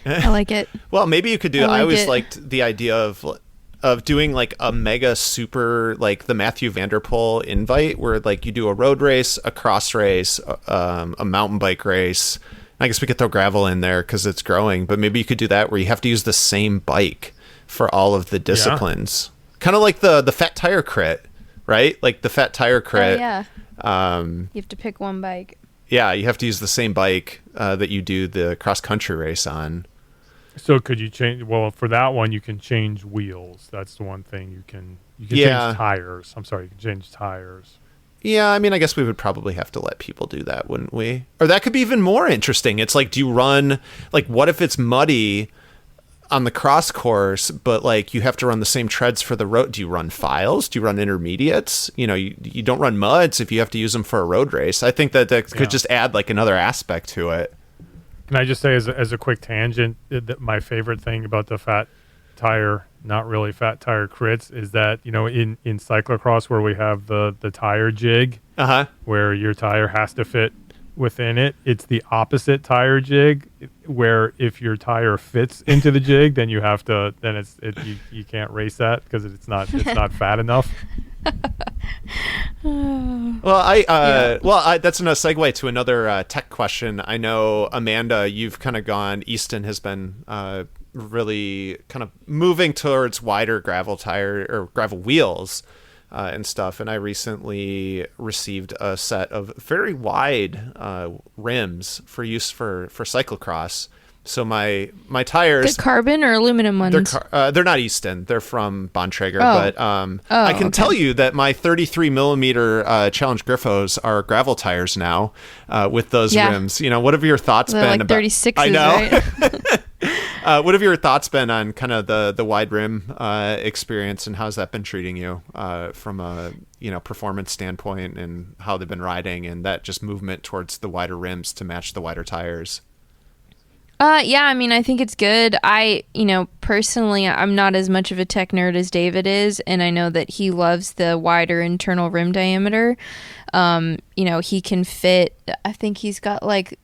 I like it. Well, maybe you could do. I always liked the idea of doing like a mega super, like the Matthew Vanderpool invite, where like you do a road race, a cross race, a mountain bike race. I guess we could throw gravel in there because it's growing, but maybe you could do that where you have to use the same bike for all of the disciplines. Yeah. Kind of like the Fat Tire Crit, right? Like the Fat Tire Crit. Oh, yeah. You have to pick one bike. Yeah, you have to use the same bike that you do the cross-country race on. So could you change? Well, for that one, you can change wheels. That's the one thing you can change tires. I'm sorry, you can change tires. Yeah, I mean, I guess we would probably have to let people do that, wouldn't we? Or that could be even more interesting. It's like, do you run, like, what if it's muddy on the cross course, but like you have to run the same treads for the road? Do you run files? Do you run intermediates? You know, you don't run muds if you have to use them for a road race. I think that could just add like another aspect to it. Can I just say as a quick tangent that my favorite thing about the fat tire, not really fat tire crits, is that, you know, in cyclocross where we have the tire jig, where your tire has to fit within it, it's the opposite tire jig where if your tire fits into the jig, then you have to, then you can't race that because it's not fat enough. Well, that's a segue to another tech question. I know, Amanda, you've kind of gone, Easton has been really kind of moving towards wider gravel tire or gravel wheels and stuff. And I recently received a set of very wide rims for use for cyclocross. So my tires, the carbon or aluminum ones? They're not Easton. They're from Bontrager. But I can tell you that my 33 millimeter Challenge Griffos are gravel tires now with those rims. You know, what have your thoughts been about 36s, I know. Right? What have your thoughts been on kind of the wide rim experience, and how's that been treating you from a performance standpoint, and how they've been riding, and that just movement towards the wider rims to match the wider tires? Yeah, I mean, I think it's good. Personally, I'm not as much of a tech nerd as David is, and I know that he loves the wider internal rim diameter. He can fit, I think he's got like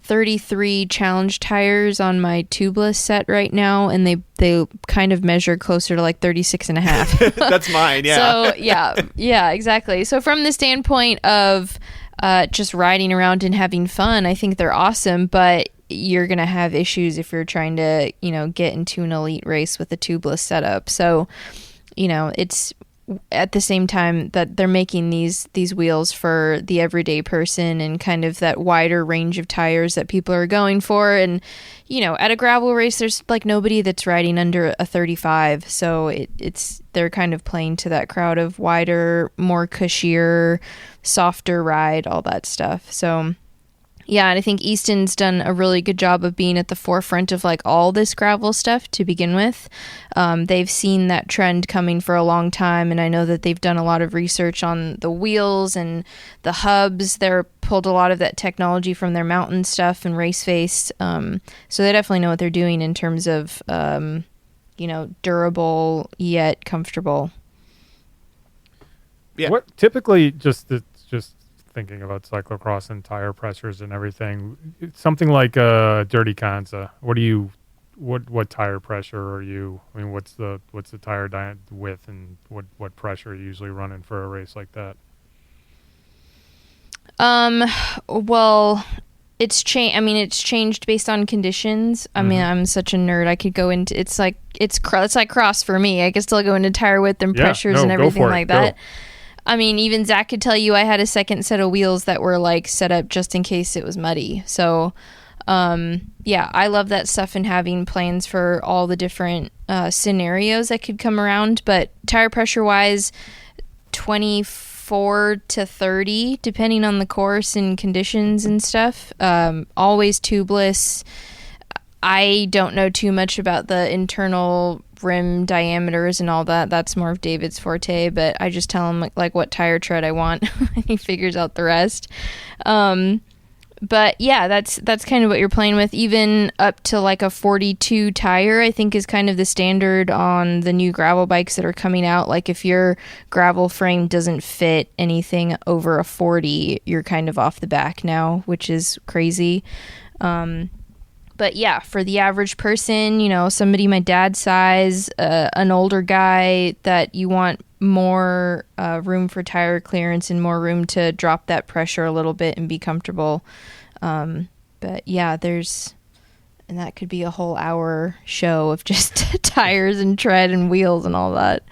33 challenge tires on my tubeless set right now, and they kind of measure closer to like 36 and a half. That's mine, yeah. So yeah, exactly. So from the standpoint of just riding around and having fun, I think they're awesome, but you're going to have issues if you're trying to, get into an elite race with a tubeless setup. So, it's at the same time that they're making these wheels for the everyday person and kind of that wider range of tires that people are going for. And, at a gravel race, there's like nobody that's riding under a 35. So they're kind of playing to that crowd of wider, more cushier, softer ride, all that stuff. So yeah, and I think Easton's done a really good job of being at the forefront of like all this gravel stuff to begin with. They've seen that trend coming for a long time, and I know that they've done a lot of research on the wheels and the hubs. They're pulled a lot of that technology from their mountain stuff and race face. So they definitely know what they're doing in terms of, durable yet comfortable. Yeah. What typically just thinking about cyclocross and tire pressures and everything, something like a Dirty Kanza. What tire pressure are you? I mean, what's the tire width, and what pressure are you usually running for a race like that? Well, it's changed based on conditions. I mean, I'm such a nerd. I could go into it's like cross for me. I could still go into tire width and pressures and everything like that. I mean, even Zach could tell you I had a second set of wheels that were like set up just in case it was muddy. So, I love that stuff and having plans for all the different scenarios that could come around. But tire pressure wise, 24 to 30, depending on the course and conditions and stuff. Always tubeless. I don't know too much about the internal rim diameters and all that. That's more of David's forte, but I just tell him like what tire tread I want and he figures out the rest. But yeah, that's kind of what you're playing with. Even up to like a 42 tire, I think is kind of the standard on the new gravel bikes that are coming out. Like if your gravel frame doesn't fit anything over a 40, you're kind of off the back now, which is crazy. But yeah, for the average person, somebody my dad's size, an older guy that you want more room for tire clearance and more room to drop that pressure a little bit and be comfortable. But yeah, and that could be a whole hour show of just tires and tread and wheels and all that.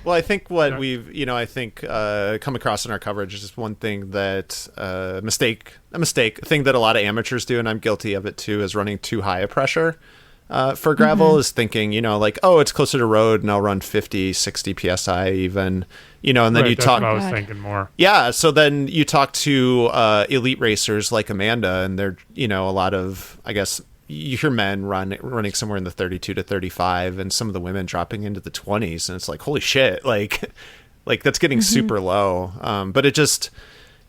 Well, I think what we've, come across in our coverage is just one thing that a mistake thing that a lot of amateurs do, and I'm guilty of it too, is running too high a pressure. for gravel is thinking, like, oh, it's closer to road and I'll run 50, 60 PSI even, and then Right, you that's talk. what I was thinking more. Yeah, so then you talk to elite racers like Amanda, and they're, a lot of, I guess, you hear men running somewhere in the 32 to 35, and some of the women dropping into the 20s, and it's like, holy shit, like that's getting super low. But it just,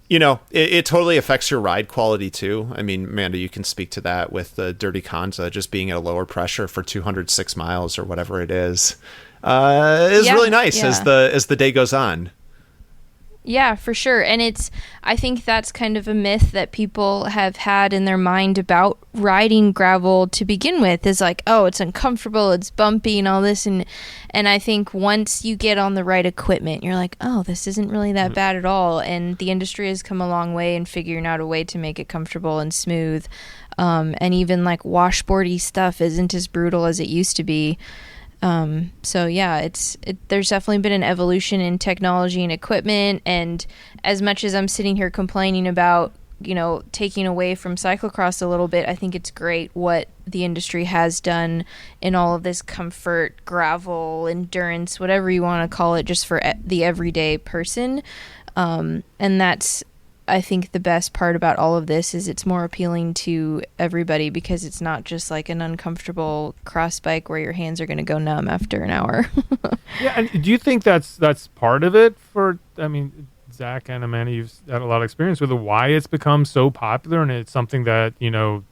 it totally affects your ride quality too. I mean, Amanda, you can speak to that with the Dirty Kanza just being at a lower pressure for 206 miles or whatever it is. Is really nice as the day goes on. Yeah, for sure. And I think that's kind of a myth that people have had in their mind about riding gravel to begin with, is like, oh, it's uncomfortable, it's bumpy and all this. And I think once you get on the right equipment, you're like, oh, this isn't really that bad at all. And the industry has come a long way in figuring out a way to make it comfortable and smooth. And even like washboardy stuff isn't as brutal as it used to be. So yeah, there's definitely been an evolution in technology and equipment. And as much as I'm sitting here complaining about, taking away from cyclocross a little bit, I think it's great what the industry has done in all of this comfort, gravel, endurance, whatever you want to call it, just for the everyday person. And that's, I think, the best part about all of this is it's more appealing to everybody because it's not just like an uncomfortable cross bike where your hands are going to go numb after an hour. Yeah, and do you think that's part of it? Zach and Amanda, you've had a lot of experience with it. Why it's become so popular, and it's something that,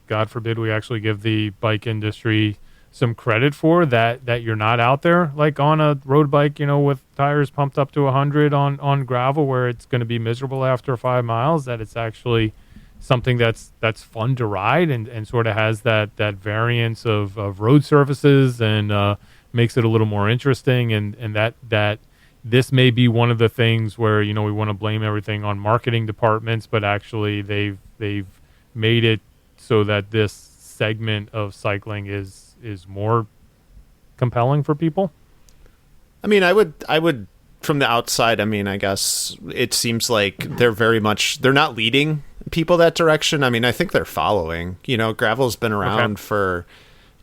God forbid we actually give the bike industry some credit for, that you're not out there like on a road bike, with tires pumped up to 100 on gravel where it's going to be miserable after 5 miles, that it's actually something that's fun to ride and sort of has that variance of road surfaces and makes it a little more interesting, and that this may be one of the things where, we want to blame everything on marketing departments, but actually they've made it so that this segment of cycling is more compelling for people. I mean, I would from the outside, I guess it seems like they're not leading people that direction. I mean, I think they're following. Gravel's been around for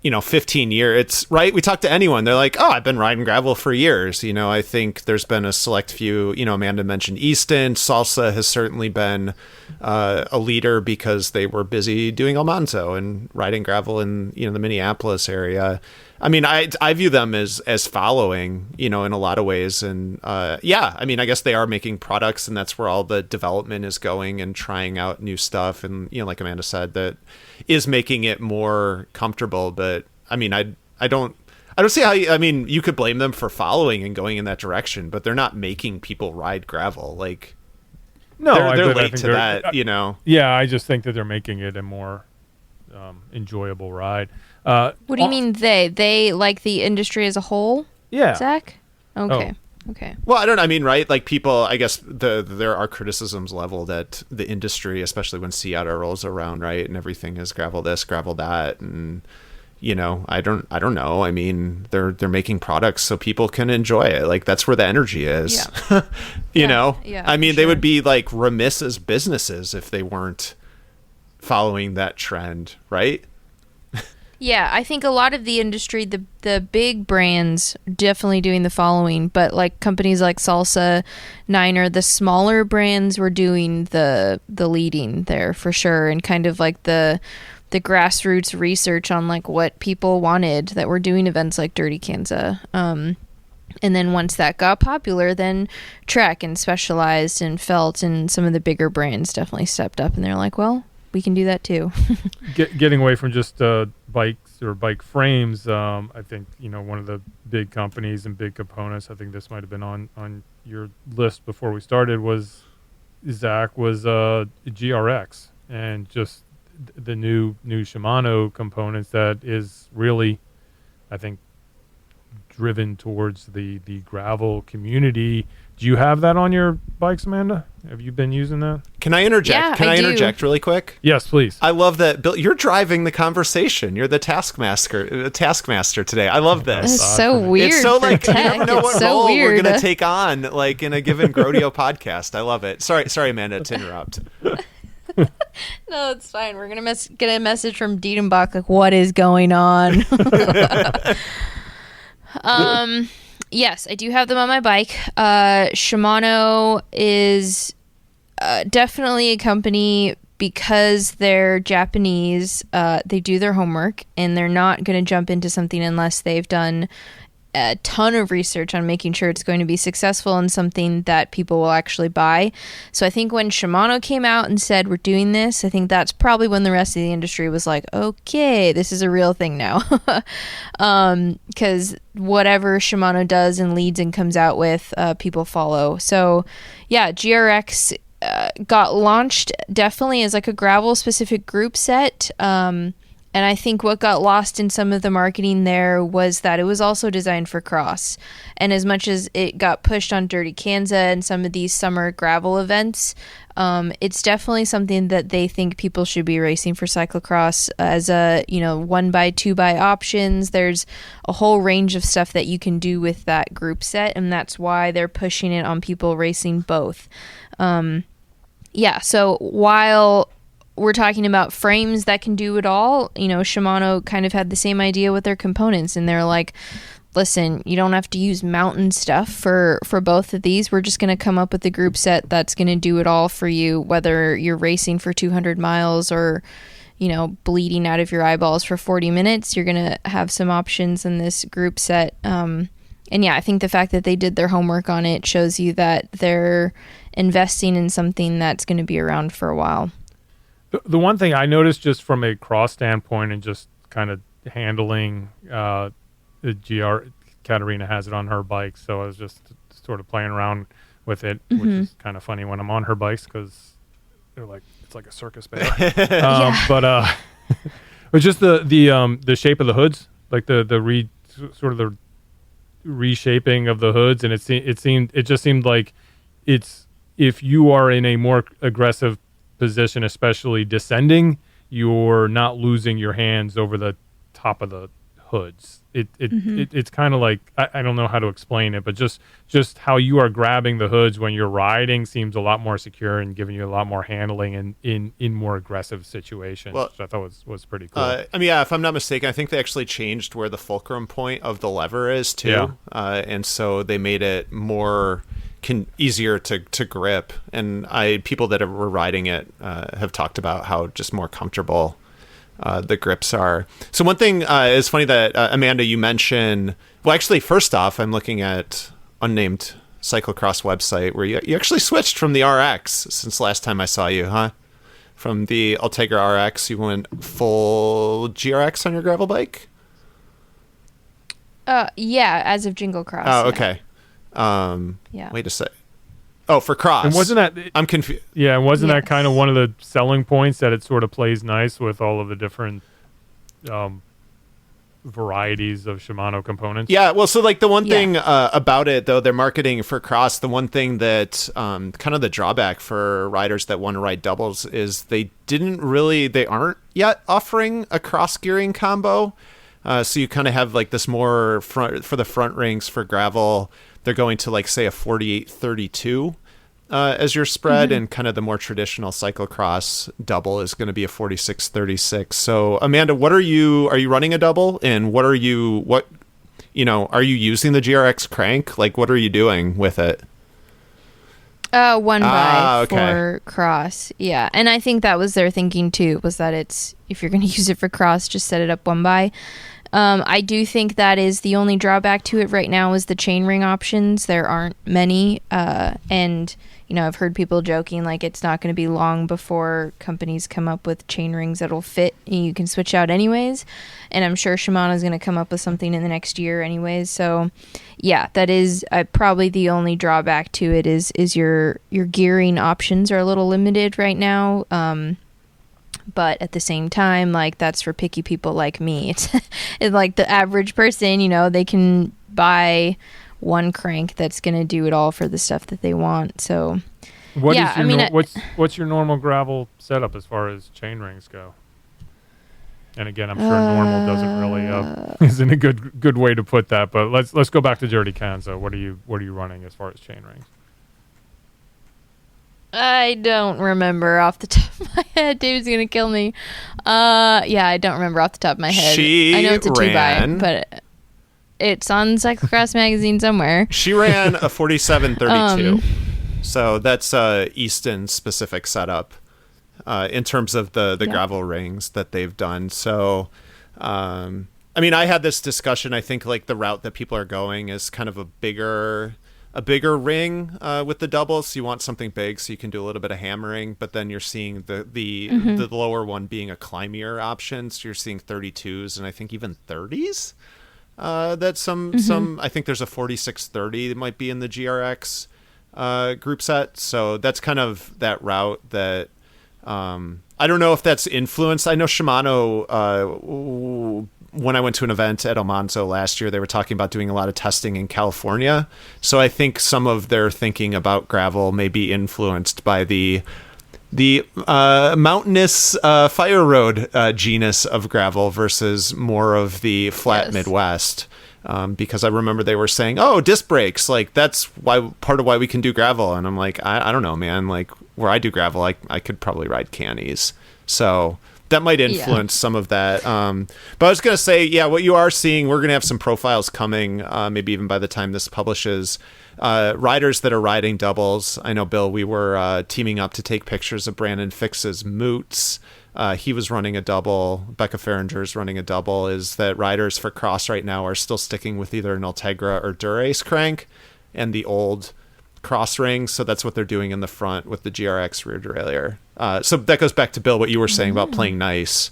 15 years. It's right. We talk to anyone, they're like, oh, I've been riding gravel for years. I think there's been a select few, Amanda mentioned Easton. Salsa has certainly been a leader because they were busy doing Almanzo and riding gravel in, the Minneapolis area. I mean, I view them as following, in a lot of ways. And I guess they are making products, and that's where all the development is going and trying out new stuff. And, like Amanda said, that is making it more comfortable. But I mean, I don't see how you could blame them for following and going in that direction, but they're not making people ride gravel. Like, no, they're late to that, Yeah, I just think that they're making it a more enjoyable ride. What do you mean they? They like the industry as a whole? Yeah. Zach? Okay. Oh. Okay. Well, right? Like people, I guess there are criticisms leveled at the industry, especially when Seattle rolls around, right? And everything is gravel this, gravel that. And, I don't know. I mean, they're making products so people can enjoy it. Like that's where the energy is, Yeah. I mean, they would be like remiss as businesses if they weren't following that trend, right? Yeah, I think a lot of the industry, the big brands definitely doing the following, but like companies like Salsa, Niner, the smaller brands were doing the leading there for sure, and kind of like the grassroots research on like what people wanted, that were doing events like Dirty Kanza. And then once that got popular, then Trek and Specialized and Felt and some of the bigger brands definitely stepped up, and they're like, well, we can do that too. Getting away from just bikes or bike frames, I think one of the big companies and big components, I think this might have been on your list before we started, was GRX, and just the new Shimano components that is really, I think, driven towards the gravel community. Do you have that on your bikes, Amanda? Have you been using that? Can I interject? Yeah, Can I interject really quick? Yes, please. I love that, Bill. You're driving the conversation. You're the taskmaster today. I love this. It's so weird. It's so for like you tech. never know It's what so role weird. we're gonna take on, like in a given GROADIO podcast. I love it. Sorry, Amanda, to interrupt. No, it's fine. We're gonna get a message from Diedenbach like, what is going on? Yes, I do have them on my bike. Shimano is definitely a company, because they're Japanese. They do their homework, and they're not going to jump into something unless they've done a ton of research on making sure it's going to be successful and something that people will actually buy. So I think when Shimano came out and said, we're doing this, I think that's probably when the rest of the industry was like, okay, this is a real thing now. Because whatever Shimano does and leads and comes out with, people follow. So yeah, GRX got launched definitely as like a gravel specific group set. And I think what got lost in some of the marketing there was that it was also designed for cross. And as much as it got pushed on Dirty Kanza and some of these summer gravel events, it's definitely something that they think people should be racing for cyclocross as a, 1x, 2x options. There's a whole range of stuff that you can do with that group set, and that's why they're pushing it on people racing both. So while we're talking about frames that can do it all, Shimano kind of had the same idea with their components, and they're like, listen, you don't have to use mountain stuff for both of these. We're just going to come up with a group set that's going to do it all for you, whether you're racing for 200 miles or, bleeding out of your eyeballs for 40 minutes. You're going to have some options in this group set. And yeah, I think the fact that they did their homework on it shows you that they're investing in something that's going to be around for a while. The one thing I noticed just from a cross standpoint and just kind of handling the GR, Katarina has it on her bike, so I was just sort of playing around with it, which is kind of funny when I'm on her bikes because they're like, it's like a circus bike. But it's just the shape of the hoods, like the reshaping of the hoods, and it just seemed like it's, if you are in a more aggressive position, especially descending, you're not losing your hands over the top of the hoods. It's kind of like, I don't know how to explain it, but just how you are grabbing the hoods when you're riding seems a lot more secure and giving you a lot more handling in more aggressive situations, which I thought was pretty cool. If I'm not mistaken, I think they actually changed where the fulcrum point of the lever is too. Yeah. And so they made it more easier to grip, and people that were riding it have talked about how just more comfortable the grips are. So one thing is funny that Amanda, you mentioned, well, actually, first off, I'm looking at unnamed cyclocross website where you actually switched from the RX since last time I saw you, huh? From the Ultegra RX, you went full GRX on your gravel bike? Yeah, as of Jingle Cross. Oh, okay. Wait a sec. Oh, for cross. And wasn't that? I'm confused. Yeah, and wasn't that kind of one of the selling points, that it sort of plays nice with all of the different varieties of Shimano components? Yeah, well, so like the one thing about it, though, they're marketing for cross. The one thing that kind of the drawback for riders that want to ride doubles is they aren't yet offering a cross gearing combo. So you kind of have like this more for the front rings for gravel. They're going to like say a 48-32 as your spread, and kind of the more traditional cyclocross double is going to be a 46-36. So Amanda, are you running a double, and are you using the GRX crank? Like, what are you doing with it? 1x for cross. Yeah. And I think that was their thinking too, was that if you're going to use it for cross, just set it up 1x. I do think that is the only drawback to it right now is the chainring options. There aren't many. And, I've heard people joking like it's not going to be long before companies come up with chain rings that'll fit and you can switch out anyways. And I'm sure Shimano is going to come up with something in the next year anyways. So, yeah, that is probably the only drawback to it is your gearing options are a little limited right now. But at the same time, like, that's for picky people like me. It's like the average person, they can buy one crank that's going to do it all for the stuff that they want. So, what's your normal gravel setup as far as chain rings go? And again, I'm sure normal doesn't really isn't a good way to put that. But let's go back to Dirty Kanza. What are you running as far as chain rings? I don't remember off the top of my head. David's gonna kill me. Yeah, I don't remember off the top of my head. I know it's a 2x, but it's on Cyclocross magazine somewhere. She ran a 47:32, so that's Easton specific setup in terms of the gravel rings that they've done. So, I mean, I had this discussion. I think like the route that people are going is kind of a bigger ring with the doubles. So you want something big so you can do a little bit of hammering, but then you're seeing the lower one being a climbier option. So you're seeing 32s and I think even 30s. That some I think there's a 4630 that might be in the GRX group set. So that's kind of that route that I don't know if that's influenced. I know Shimano when I went to an event at Almanzo last year, they were talking about doing a lot of testing in California. So I think some of their thinking about gravel may be influenced by the mountainous fire road genus of gravel versus more of the flat Midwest. Because I remember they were saying, "Oh, disc brakes, like that's part of why we can do gravel." And I'm like, I don't know, man. Like where I do gravel, I could probably ride cannies. So that might influence some of that. But I was going to say, what you are seeing, we're going to have some profiles coming, maybe even by the time this publishes, riders that are riding doubles. I know, Bill, we were teaming up to take pictures of Brandon Fix's moots. He was running a double. Becca Farringer's running a double. Is that riders for cross right now are still sticking with either an Ultegra or Dura-Ace crank and the old cross rings. So that's what they're doing in the front with the GRX rear derailleur. So that goes back to Bill, what you were saying about playing nice.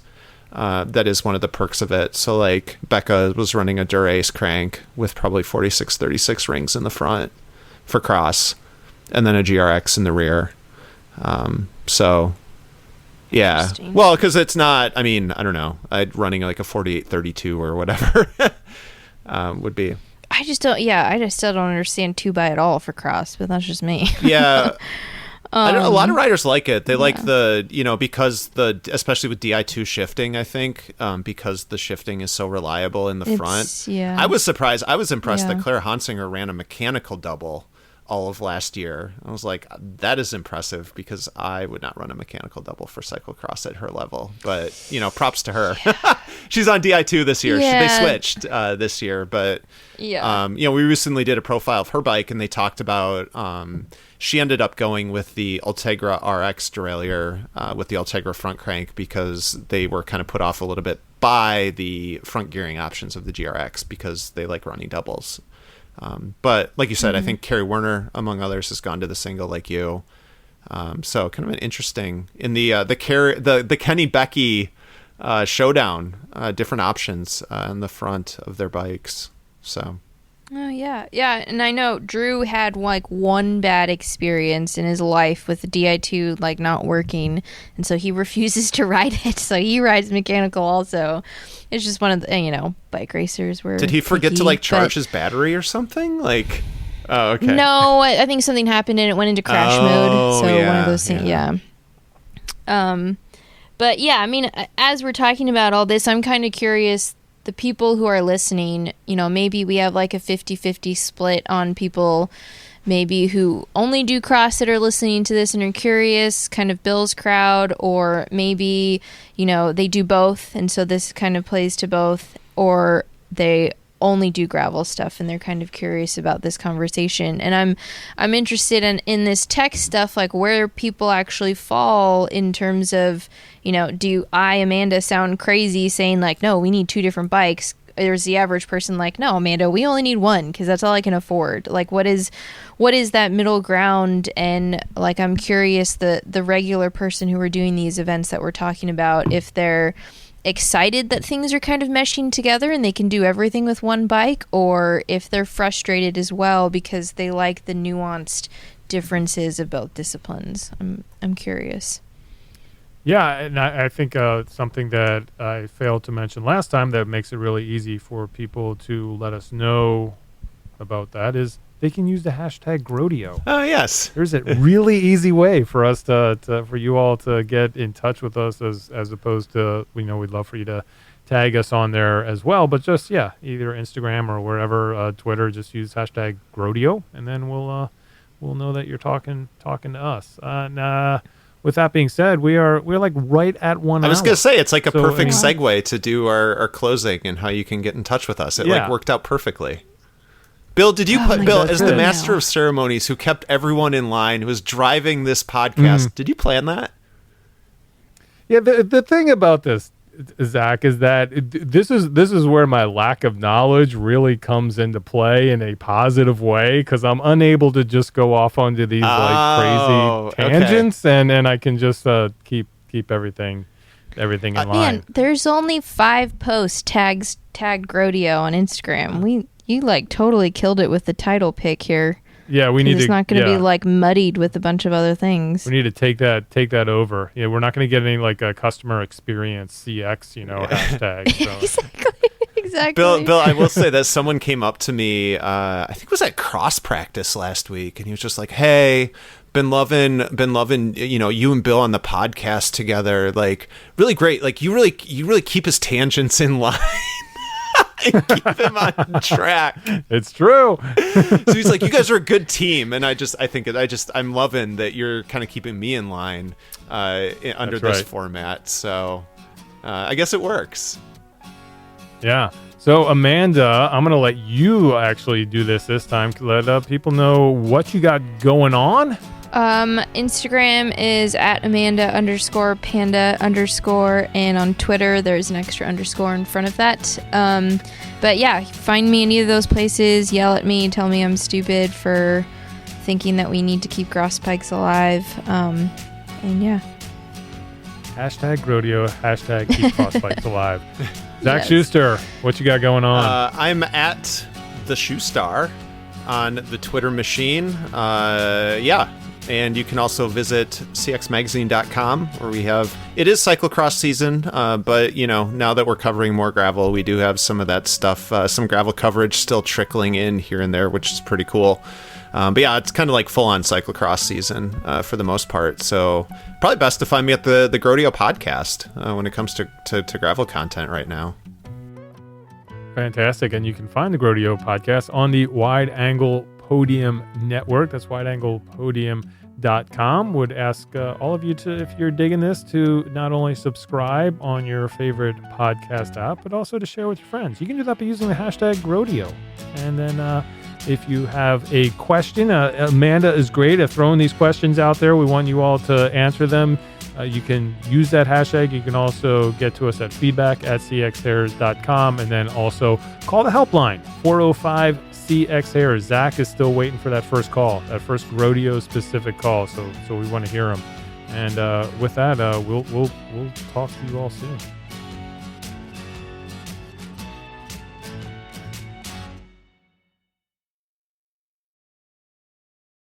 That is one of the perks of it. So like Becca was running a Dura-Ace crank with probably 46-36 rings in the front for cross and then a GRX in the rear. So yeah, well, because it's not, I mean, I don't know, running like a 48-32 or whatever would be. I just still don't understand 2x at all for cross, but that's just me. Yeah. I don't know, a lot of riders like it. They like the, because especially with Di2 shifting, I think, because the shifting is so reliable in the front. Yeah. I was surprised. I was impressed that Claire Hansinger ran a mechanical double all of last year. I was like, that is impressive because I would not run a mechanical double for cyclocross at her level. But, props to her. She's on Di2 this year. They switched this year. But, we recently did a profile of her bike and they talked about she ended up going with the Ultegra RX derailleur with the Ultegra front crank because they were kind of put off a little bit by the front gearing options of the GRX because they like running doubles. But like you said, I think Kerry Werner, among others, has gone to the single like you. So kind of an interesting in the Kenny Becky showdown, different options on the front of their bikes. So. Oh yeah, and I know Drew had like one bad experience in his life with the Di2 like not working, and so he refuses to ride it. So he rides mechanical also. It's just one of the bike racers were. Did he forget to charge his battery or something? Like, oh okay. No, I think something happened and it went into crash mode. So one of those things, But yeah, I mean, as we're talking about all this, I'm kind of curious. The people who are listening, maybe we have like a 50-50 split on people maybe who only do cross that are listening to this and are curious, kind of Bill's crowd, or maybe, they do both and so this kind of plays to both, or they only do gravel stuff and they're kind of curious about this conversation. And I'm interested in this tech stuff, like where people actually fall in terms of, do I, Amanda, sound crazy saying like, no, we need 2 different bikes? There's the average person like, no, Amanda, we only need one because that's all I can afford. Like, what is that middle ground? And like, I'm curious the regular person who are doing these events that we're talking about, if they're excited that things are kind of meshing together and they can do everything with one bike, or if they're frustrated as well because they like the nuanced differences of both disciplines. I'm curious. Yeah, and I think something that I failed to mention last time that makes it really easy for people to let us know about that is they can use the hashtag GROADIO. Oh, yes. There's a really easy way for us for you all to get in touch with us as opposed to, we'd love for you to tag us on there as well. But just, either Instagram or wherever, Twitter, just use hashtag GROADIO, and then we'll we'll know that you're talking to us. With that being said, we're like right at 1 hour. I was going to say, it's like a So, perfect I mean- segue to do our closing and how you can get in touch with us. It like Yeah. worked out perfectly. Bill, did you my Bill, God, as the good. master of ceremonies who kept everyone in line, who was driving this podcast, did you plan that? Yeah, the thing about this, Zach, is that this is where my lack of knowledge really comes into play in a positive way, because I'm unable to just go off onto these Oh, like crazy tangents, and I can just keep everything in line. Man, there's only 5 posts tagged GROADIO on Instagram. You like totally killed it with the title pick here. Yeah, we need It's to. not going to yeah. be like muddied with a bunch of other things. We need to take that over. Yeah, we're not going to get any like a customer experience CX, hashtag. So. Exactly. Bill, I will say that someone came up to me, I think it was at cross practice last week, and he was just like, "Hey, been loving, you and Bill on the podcast together. Like, really great. Like, you really keep his tangents in line." And keep him on track. It's true. So he's like, "You guys are a good team," and I'm loving that you're kind of keeping me in line under this format. So I guess it works. Yeah. So Amanda, I'm gonna let you actually do this time. Let people know what you got going on. Instagram is at Amanda_Panda_, and on Twitter there's an extra underscore in front of that. But yeah, find me any of those places, yell at me, tell me I'm stupid for thinking that we need to keep grass pikes alive. And yeah. Hashtag GROADIO, hashtag keep crossbikes alive. Zach Yes. Schuster, what you got going on? I'm at the Shoe Star on the Twitter machine. And you can also visit cxmagazine.com, where it is cyclocross season, but now that we're covering more gravel, we do have some of that stuff, some gravel coverage still trickling in here and there, which is pretty cool. But yeah, it's kind of like full-on cyclocross season for the most part. So probably best to find me at the GROADIO podcast when it comes to gravel content right now. Fantastic. And you can find the GROADIO podcast on the Wide Angle Podium Network. That's wideanglepodium.com. Would ask all of you to, if you're digging this, to not only subscribe on your favorite podcast app, but also to share with your friends. You can do that by using the hashtag GROADIO. And then if you have a question, Amanda is great at throwing these questions out there. We want you all to answer them. You can use that hashtag. You can also get to us at feedback@cxhairs.com, and then also call the helpline, 405-CX-HAIRS. Zach is still waiting for that first call, that first GROADIO-specific call, so we want to hear him. And with that, we'll talk to you all soon.